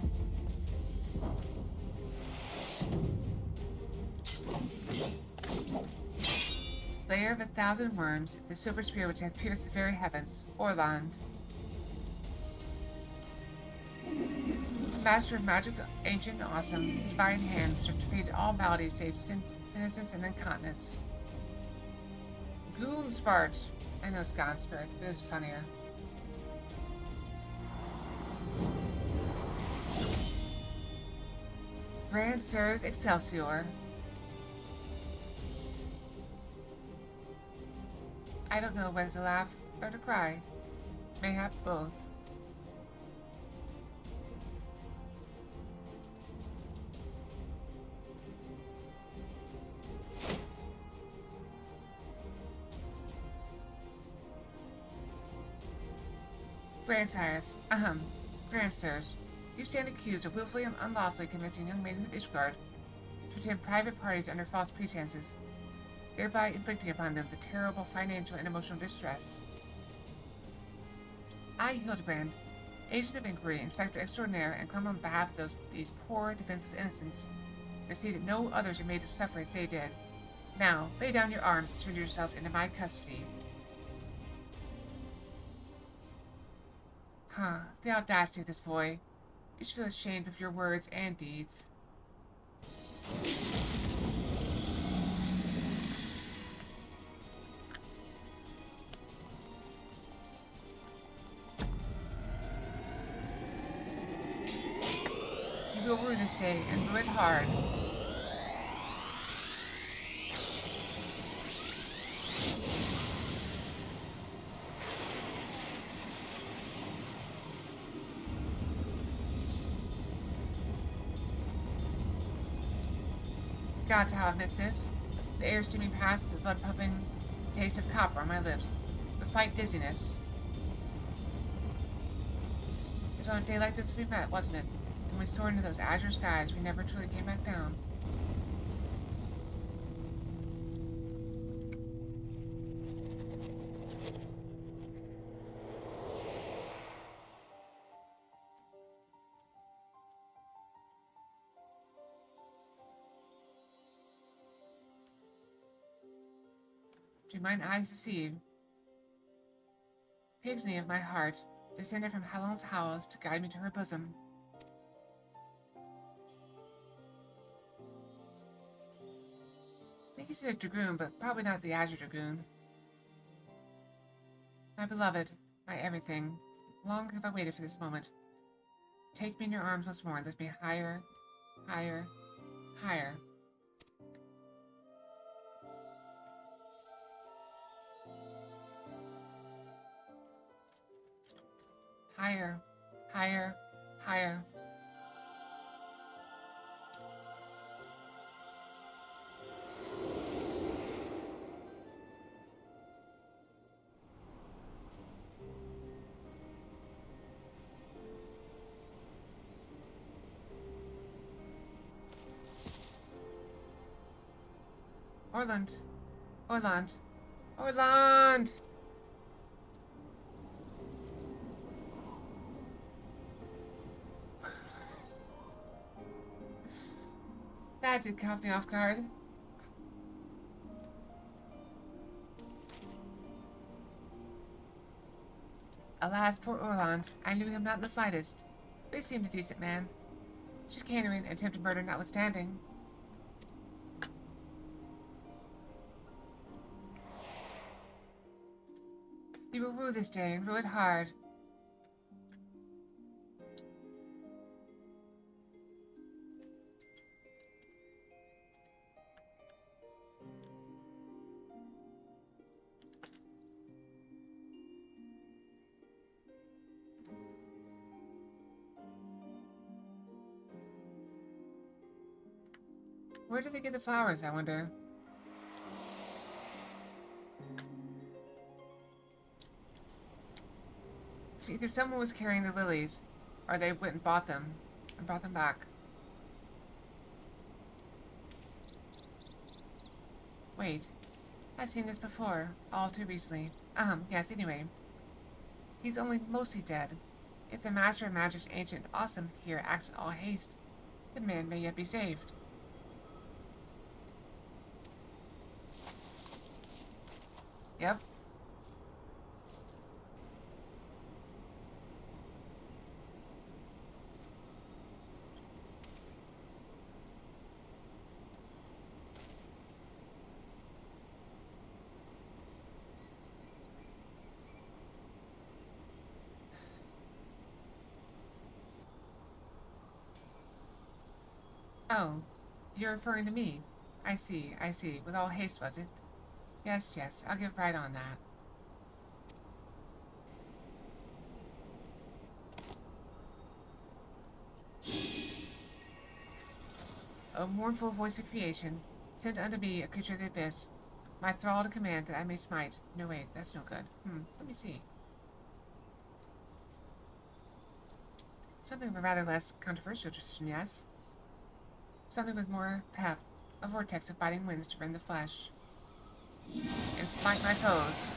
Slayer of 1,000 worms, the silver spear which hath pierced the very heavens, Orland. Master of magic, ancient and awesome, the divine hand which have defeated all maladies save senescence and incontinence. Goonspart. I know Sconspart, but it's funnier. Grand Sirs Excelsior. I don't know whether to laugh or to cry. Mayhap both. Grandsires, Grandsirs, you stand accused of willfully and unlawfully convincing young maidens of Ishgard to attend private parties under false pretenses, thereby inflicting upon them the terrible financial and emotional distress. I, Hildebrand, agent of inquiry, inspector extraordinaire, and come on behalf of these poor, defenseless innocents, and see that no others are made to suffer as they did. Now, lay down your arms and surrender yourselves into my custody. The audacity of this boy. You should feel ashamed of your words and deeds. You will rue this day, and rue it hard. Gods, how I miss this. The air streaming past, the blood pumping, the taste of copper on my lips, the slight dizziness. It's on a day like this we met, wasn't it? When we soared into those azure skies, we never truly came back down. Do mine eyes deceive? Pigsney of my heart, descended from Helen's howls to guide me to her bosom. I think he's a dragoon, but probably not the Azure Dragoon. My beloved, my everything, long have I waited for this moment. Take me in your arms once more and lift me higher, higher, higher. Higher, higher, higher. Orland, Orland, Orland! That did catch me off guard. Alas, poor Orland. I knew him not in the slightest, but he seemed a decent man. Chicanery and attempted murder notwithstanding. You will rue this day, and rue it hard. Where did they get the flowers, I wonder? So either someone was carrying the lilies, or they went and bought them back. Wait, I've seen this before, all too recently. Yes, anyway. He's only mostly dead. If the Master of Magic's ancient awesome here acts in all haste, the man may yet be saved. Yep. Oh, you're referring to me. I see, I see. With all haste, was it? Yes, yes, I'll get right on that. O mournful voice of creation, send unto me a creature of the abyss, my thrall to command that I may smite. No, wait, that's no good. Let me see. Something of a rather less controversial tradition, yes? Something with more pep, a vortex of biting winds to rend the flesh. And smite my foes.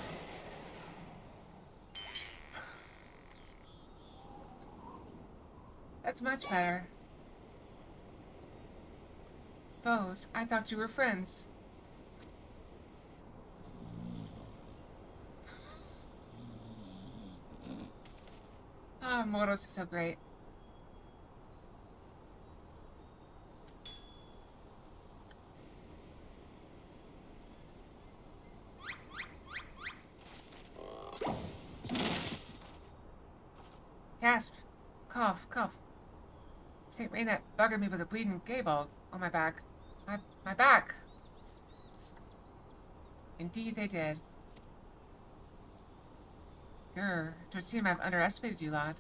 That's much better. Foes, I thought you were friends. Ah, mortals are so great. Gasp! Cough, cough. St. Raynette buggered me with a bleeding gaybog on my back. My back! Indeed they did. Grr, it would seem I've underestimated you lot.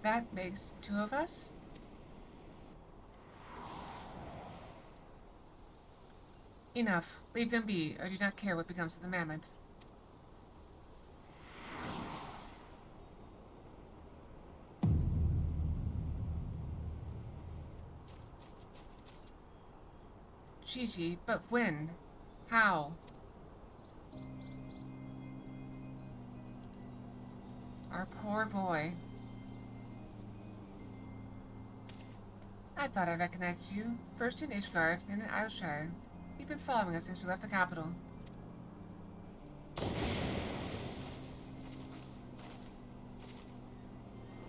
That makes two of us? Enough. Leave them be, or do not care what becomes of the mammoth. Gigi, but when? How? Our poor boy. I thought I recognized you, first in Ishgard, then in Aylshire. You've been following us since we left the capital.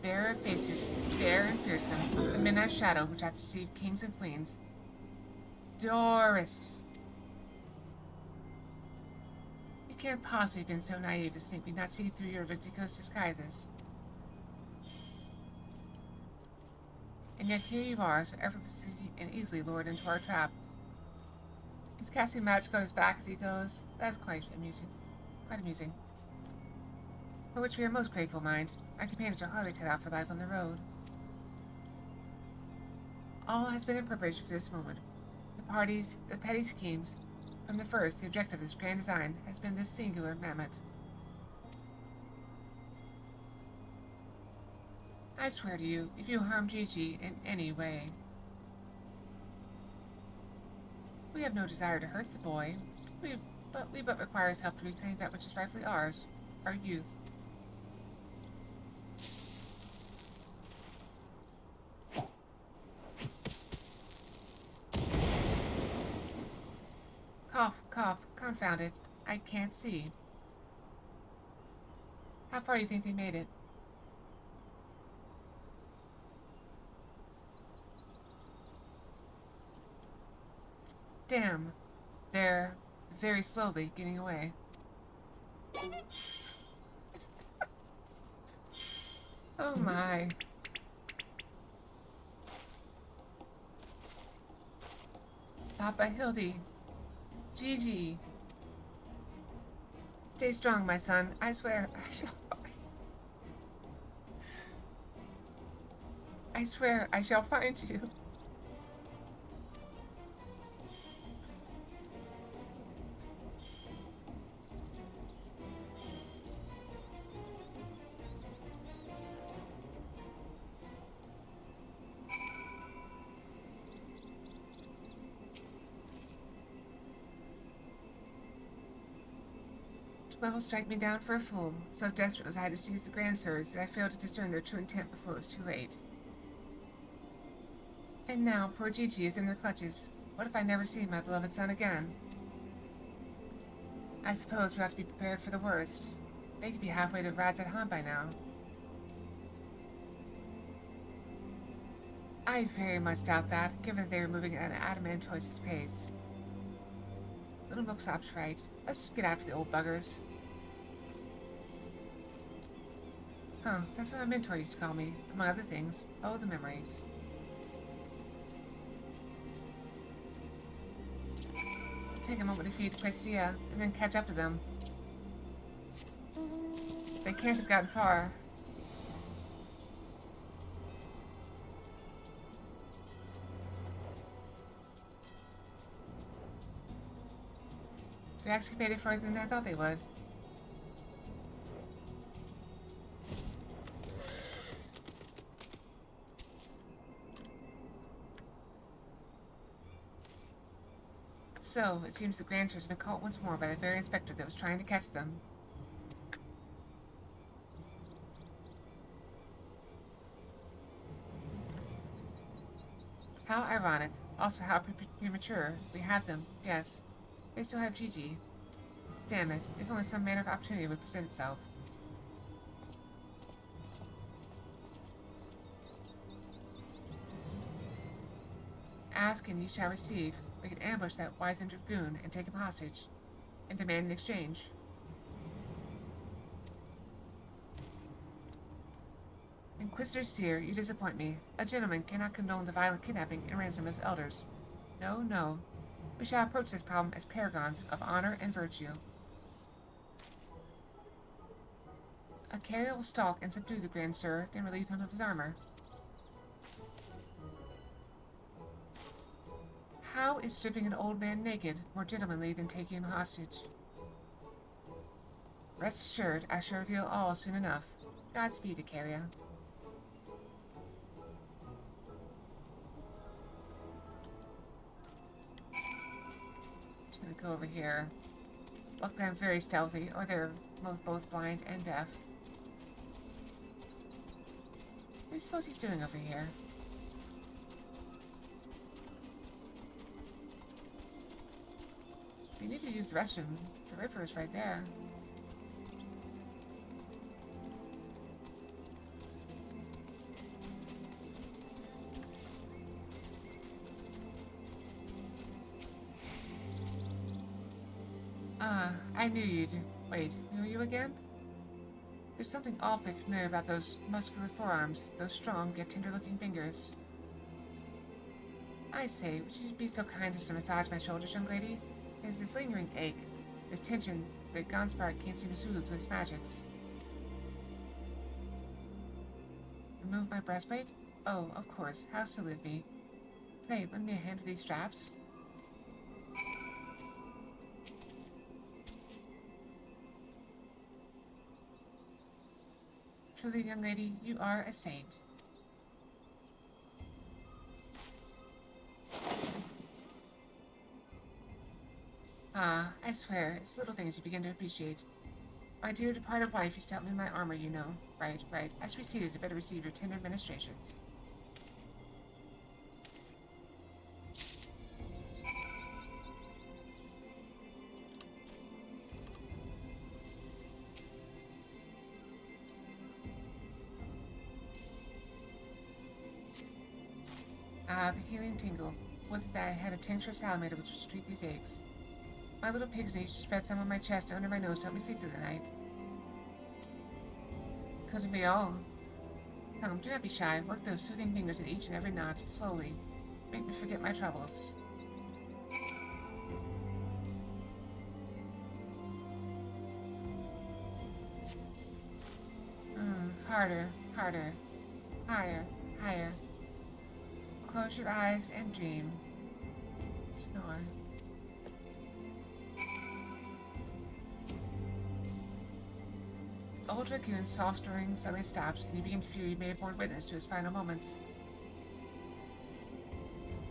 Bearer of faces, fair and fearsome, the midnight shadow which hath deceived kings and queens. Doris! You can't possibly have been so naive as to think we'd not see through your ridiculous disguises. And yet here you are, so effortlessly and easily lured into our trap. He's casting magic on his back as he goes. That's quite amusing. Quite amusing. For which we are most grateful, mind. Our companions are hardly cut out for life on the road. All has been in preparation for this moment. The parties, the petty schemes. From the first, the objective of this grand design has been this singular mammoth. I swear to you, if you harm Gigi in any way. We have no desire to hurt the boy. We but require his help to reclaim that which is rightfully ours, our youth. Cough, cough, confound it. I can't see. How far do you think they made it? Damn. They're very slowly getting away. Oh my. Papa, Hildy. Gigi. Stay strong, my son. I swear I shall find. I swear I shall find you. Will strike me down for a fool. So desperate was I to seize the grandsires that I failed to discern their true intent before it was too late. And now poor Gigi is in their clutches. What if I never see my beloved son again? I suppose we ought to be prepared for the worst. They could be halfway to Rad's at home by now. I very much doubt that, given that they were moving at an adamantoise's pace. Little Milksop's right. Let's just get after the old buggers. Huh, that's what my mentor used to call me, among other things. Oh, the memories. It'll take a moment to feed Questia, and then catch up to them. They can't have gotten far. They actually made it further than I thought they would. So, it seems the grandsires have been caught once more by the very inspector that was trying to catch them. How ironic. Also, how premature. We have them, yes. They still have Gigi. Damn it, if only some manner of opportunity would present itself. Ask and ye shall receive. We can ambush that wizened dragoon and take him hostage, and demand an exchange. Inquisitor Seer, you disappoint me. A gentleman cannot condone the violent kidnapping and ransom of his elders. No, no. We shall approach this problem as paragons of honor and virtue. Achalia will stalk and subdue the Grand Sir, then relieve him of his armor. How is stripping an old man naked more gentlemanly than taking him hostage? Rest assured, I shall reveal all soon enough. Godspeed, Achalia. Just gonna go over here. Luckily I'm very stealthy, or they're both blind and deaf. What do you suppose he's doing over here? We need to use the restroom. The river is right there. I knew you'd... Wait, knew you again? There's something awfully familiar about those muscular forearms, those strong yet tender-looking fingers. I say, would you be so kind as to massage my shoulders, young lady? There's this lingering ache. There's tension that Gonspart can't seem to soothe with his magics. Remove my breastplate? Oh, of course. How silly of me. Pray, lend me a hand with these straps. Truly, young lady, you are a saint. Ah, I swear, it's little things you begin to appreciate. My dear departed wife used to help me in my armor, you know. Right, right. I should be seated to better receive your tender administrations. Ah, the healing tingle. Would that I had a tincture of salamander which would treat these aches. My little pigs used to spread some on my chest and under my nose to help me sleep through the night. Couldn't be all. Come, do not be shy. Work those soothing fingers in each and every knot, slowly. Make me forget my troubles. Harder, harder. Higher, higher. Close your eyes and dream. Snore. The old dragoon's soft stirring suddenly stops, and you begin to fear you may have borne witness to his final moments.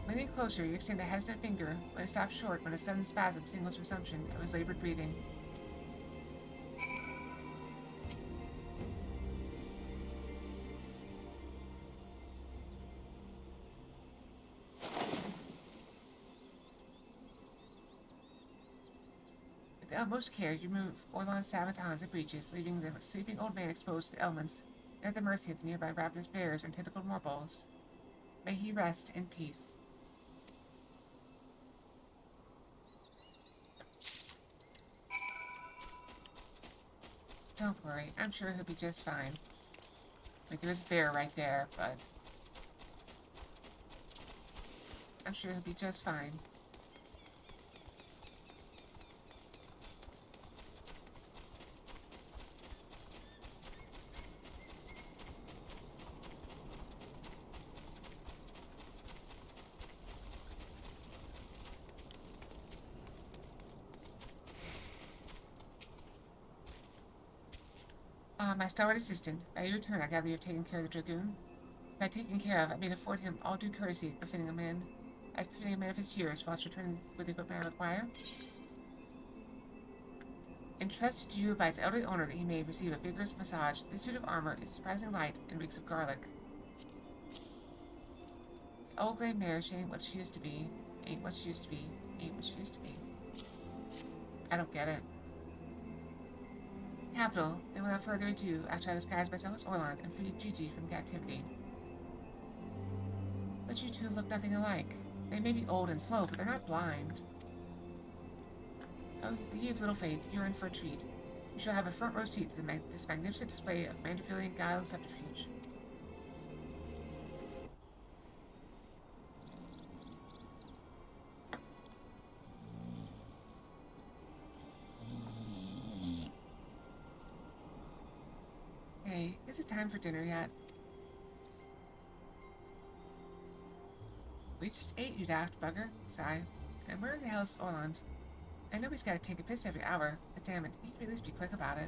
Leaning closer, you extend a hesitant finger, but it stops short when a sudden spasm signals resumption of his labored breathing. With the utmost care, you remove Orlon's sabatons and breeches, leaving the sleeping old man exposed to the elements and at the mercy of the nearby ravenous bears and tentacled morbolls. May he rest in peace. Don't worry, I'm sure he'll be just fine. Like, there is a bear right there, but I'm sure he'll be just fine. My stalwart assistant, by your return, I gather you've taken care of the dragoon. By taking care of, I mean afford him all due courtesy befitting a man of his years, whilst returning with the equipment I require. Entrusted to you by its elderly owner that he may receive a vigorous massage, this suit of armor is surprisingly light and reeks of garlic. The old gray mare, she ain't what she used to be, ain't what she used to be, ain't what she used to be. I don't get it. Capital. Then without further ado, I shall disguise myself as Orlon and free Gigi from captivity. But you two look nothing alike. They may be old and slow, but they're not blind. Oh, ye of little faith, you're in for a treat. You shall have a front row seat to this magnificent display of Mandervillian guile and subterfuge. Hey, is it time for dinner yet? We just ate, you daft bugger. Sigh. And where the hell is Orland? I know he's got to take a piss every hour, but damn it, he can at least be quick about it.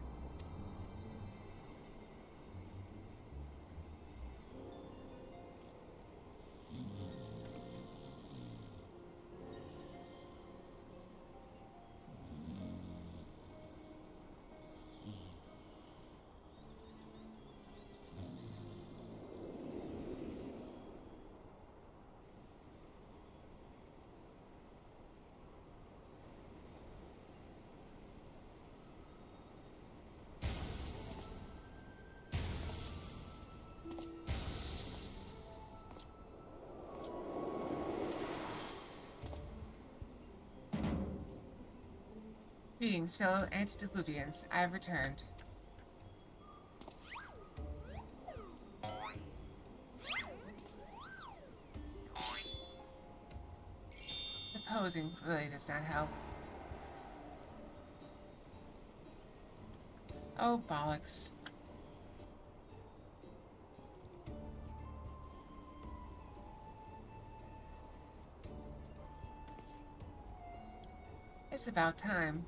Greetings, fellow antediluvians. I have returned. The posing really does not help. Oh, bollocks. It's about time.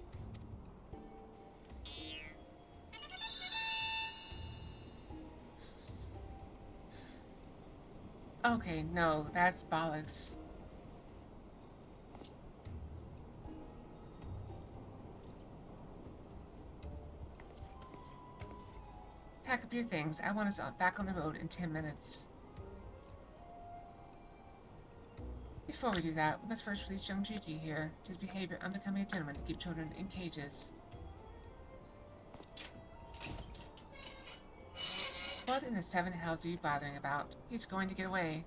Okay, no, that's bollocks. Pack up your things. I want us back on the road in 10 minutes. Before we do that, we must first release young Gigi here. His behavior unbecoming a gentleman to keep children in cages. What in the seven hells are you bothering about? He's going to get away.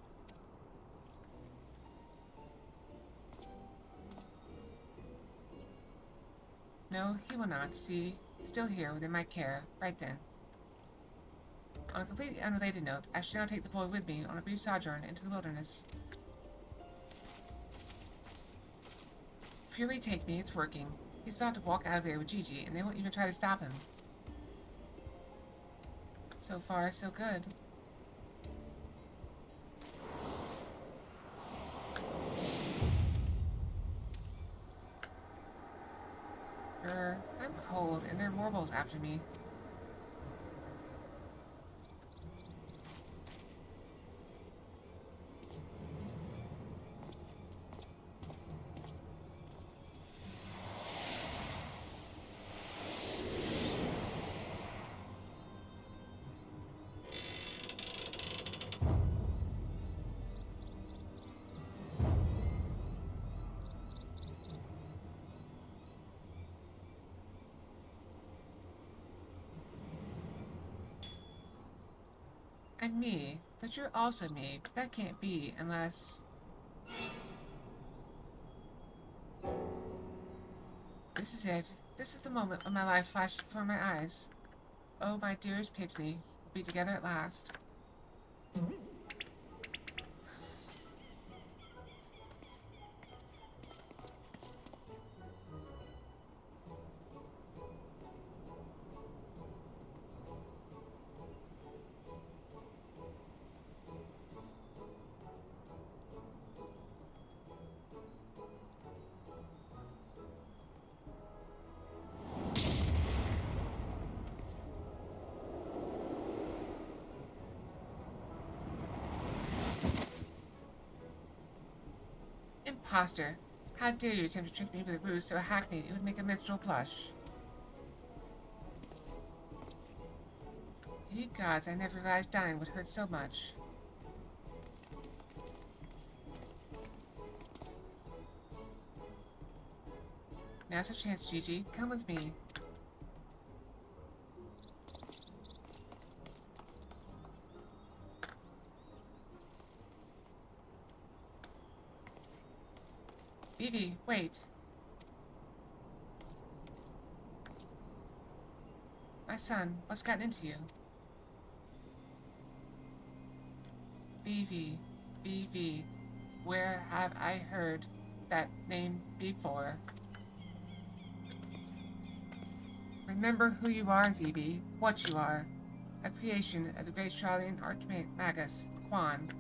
No, he will not. See? Still here, within my care. Right then. On a completely unrelated note, I should now take the boy with me on a brief sojourn into the wilderness. Fury take me, it's working. He's about to walk out of there with Gigi, and they won't even try to stop him. So far, so good. I'm cold, and there are morbos after me. I'm me, but you're also me. But that can't be unless... This is it. This is the moment when my life flashed before my eyes. Oh, my dearest Pixie, we'll be together at last. Imposter! How dare you attempt to trick me with a ruse so hackneyed it would make a minstrel blush? Ye gods, I never realized dying would hurt so much. Now's your chance, Gigi. Come with me. Vivi, wait. My son, what's gotten into you? Vivi, Vivi, where have I heard that name before? Remember who you are, Vivi, what you are. A creation of the great Charlene Archmagus, Quan.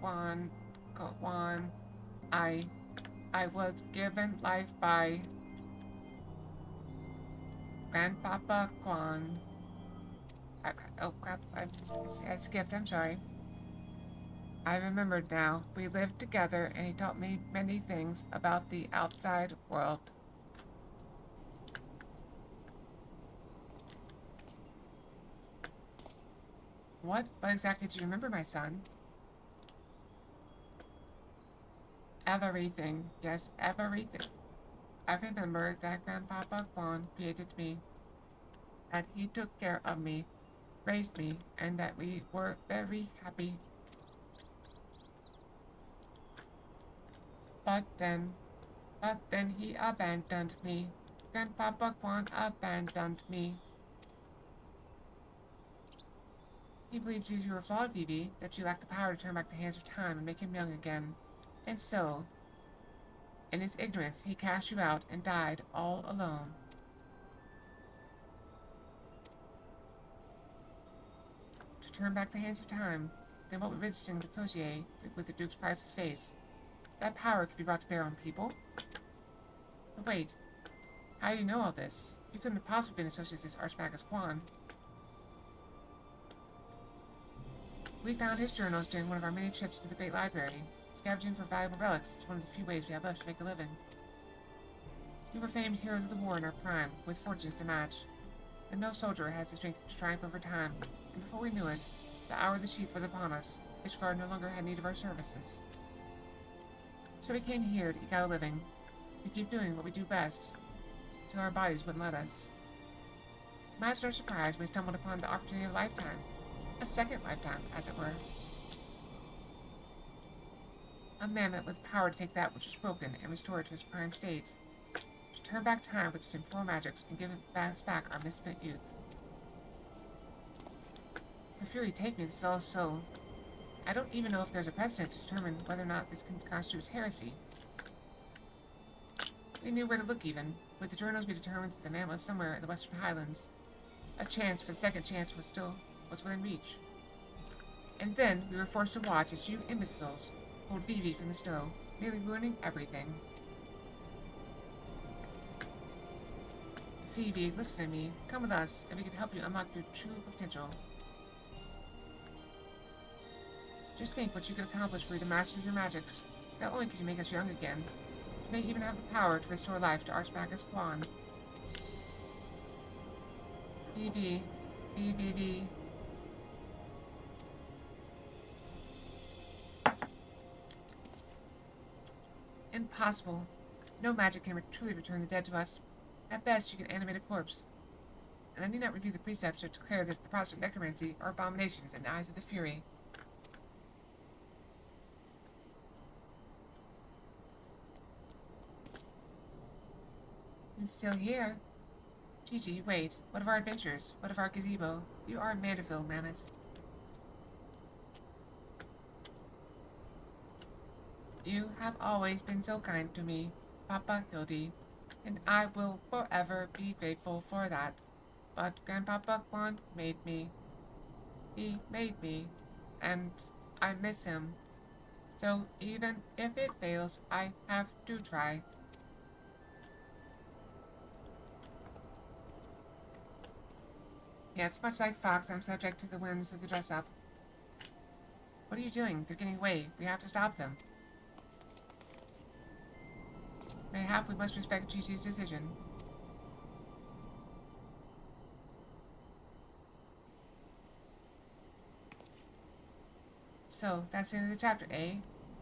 Quan, I was given life by Grandpapa Quan. Oh crap, I skipped, I'm sorry. I remembered now. We lived together and he taught me many things about the outside world. What? What exactly do you remember, my son? Everything. Yes, everything. I remember that Grandpapa Quan created me, that he took care of me, raised me, and that we were very happy. But then he abandoned me. Grandpapa Quan abandoned me. He believed you were flawed, Vivi, that you lacked the power to turn back the hands of time and make him young again. And so, in his ignorance, he cast you out and died all alone. To turn back the hands of time, then what would registering the Crozier with the Duke's priceless face? That power could be brought to bear on people? But wait, how do you know all this? You couldn't have possibly been associated with this Archmagus Quan. We found his journals during one of our many trips to the Great Library. Scavenging for valuable relics is one of the few ways we have left to make a living. We were famed heroes of the war in our prime, with fortunes to match. And no soldier has the strength to triumph over time, and before we knew it, the hour of the sheath was upon us. Ishgard no longer had need of our services. So we came here to eke out a living, to keep doing what we do best, till our bodies wouldn't let us. Imagine our surprise when we stumbled upon the opportunity of a lifetime. A second lifetime, as it were. A mammoth with power to take that which is broken and restore it to its prime state. To turn back time with its temporal magics and give us back our misspent youth. For fury take me, this is all so. I don't even know if there's a precedent to determine whether or not this constitutes heresy. We knew where to look even. With the journals we determined that the man was somewhere in the Western Highlands. A chance for the second chance was within reach. And then we were forced to watch as you imbeciles pulled Vivi from the snow, nearly ruining everything. Vivi, listen to me. Come with us, and we can help you unlock your true potential. Just think what you could accomplish were you the master of your magics. Not only could you make us young again, you may even have the power to restore life to Archmagus Quan. Vivi. Vivi. Impossible. No magic can truly return the dead to us. At best, you can animate a corpse. And I need not review the precepts to declare that the Protestant necromancy are abominations in the eyes of the Fury. He's still here. Gigi, wait. What of our adventures? What of our gazebo? You are Mandeville, Mammoth. You have always been so kind to me, Papa Hildy, and I will forever be grateful for that. But Grandpapa Quan made me. He made me, and I miss him. So even if it fails, I have to try. Yes, much like Fox, I'm subject to the whims of the dress-up. What are you doing? They're getting away. We have to stop them. Mayhap we must respect Gigi's decision. So, that's the end of the chapter, eh?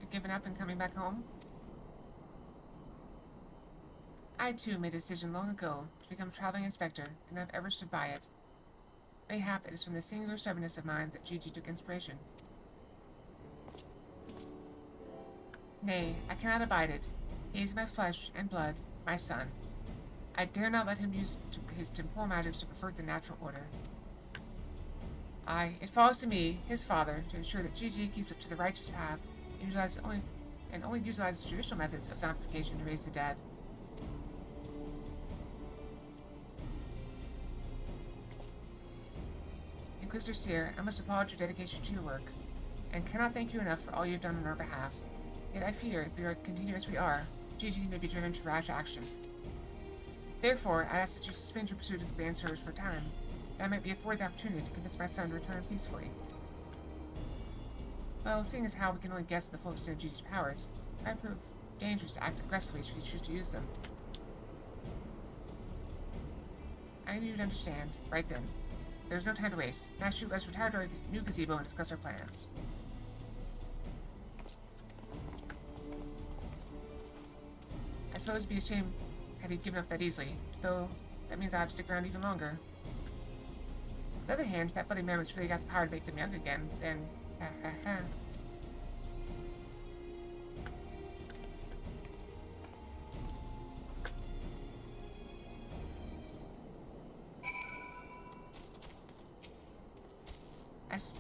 You're giving up and coming back home? I, too, made a decision long ago to become a traveling inspector, and I've ever stood by it. Mayhap it is from the singular stubbornness of mine that Gigi took inspiration. Nay, I cannot abide it. He is my flesh and blood, my son. I dare not let him use his temporal magics to pervert the natural order. It falls to me, his father, to ensure that Gigi keeps it to the righteous path, and only utilizes traditional methods of zombification to raise the dead. Inquisitor Seer, I must applaud your dedication to your work, and cannot thank you enough for all you have done on our behalf. Yet I fear, if we are continuing as we are, Gigi may be driven to rash action. Therefore, I ask that you suspend your pursuit of the Grand Surge for a time, that I might be afforded the opportunity to convince my son to return peacefully. Well, seeing as how we can only guess the full extent of Gigi's powers, it might prove dangerous to act aggressively should he choose to use them. I knew you'd understand, right then. There's no time to waste. Now shoot, let's retire to our new gazebo and discuss our plans. I suppose it'd be a shame had he given up that easily, though that means I have to stick around even longer. On the other hand, if that bloody mammoth's really got the power to make them young again, then ha ha ha.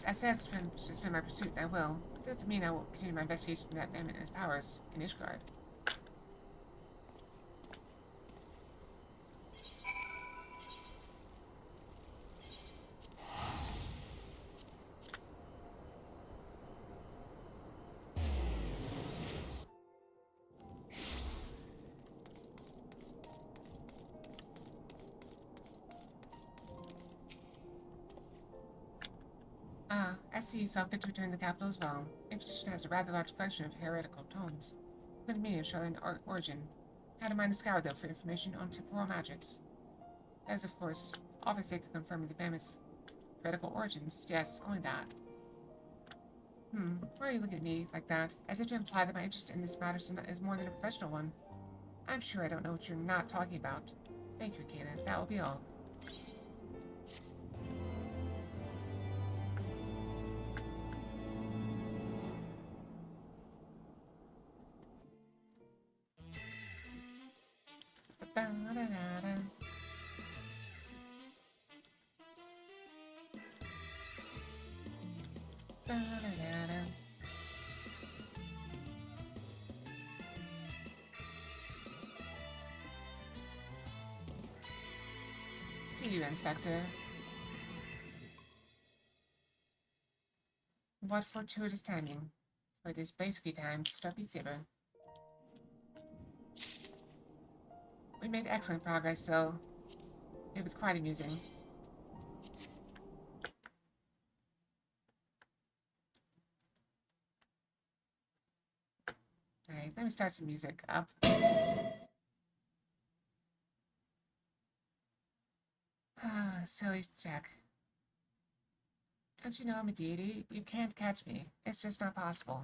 I said suspend my pursuit, and I will. But that doesn't mean I will continue my investigation of that man and his powers in Ishgard. Ah, I see you saw fit to return to the capital as well. The Inquisition has a rather large collection of heretical tomes, including many of Charlatan origin. I had in mind to scour, though, for information on temporal magics. That is, of course, all for the sake of confirming the Mammoth's heretical origins. Yes, only that. Why are you looking at me like that? As if to imply that my interest in this matter is more than a professional one. I'm sure I don't know what you're not talking about. Thank you, Kayla. That will be all. Ba-da-da-da. Ba-da-da-da. See you, Inspector. What fortuitous timing. For it is basically time to start Beat Saber. We made excellent progress, though. It was quite amusing. Alright, let me start some music up. Ah, silly Jack. Don't you know I'm a deity? You can't catch me. It's just not possible.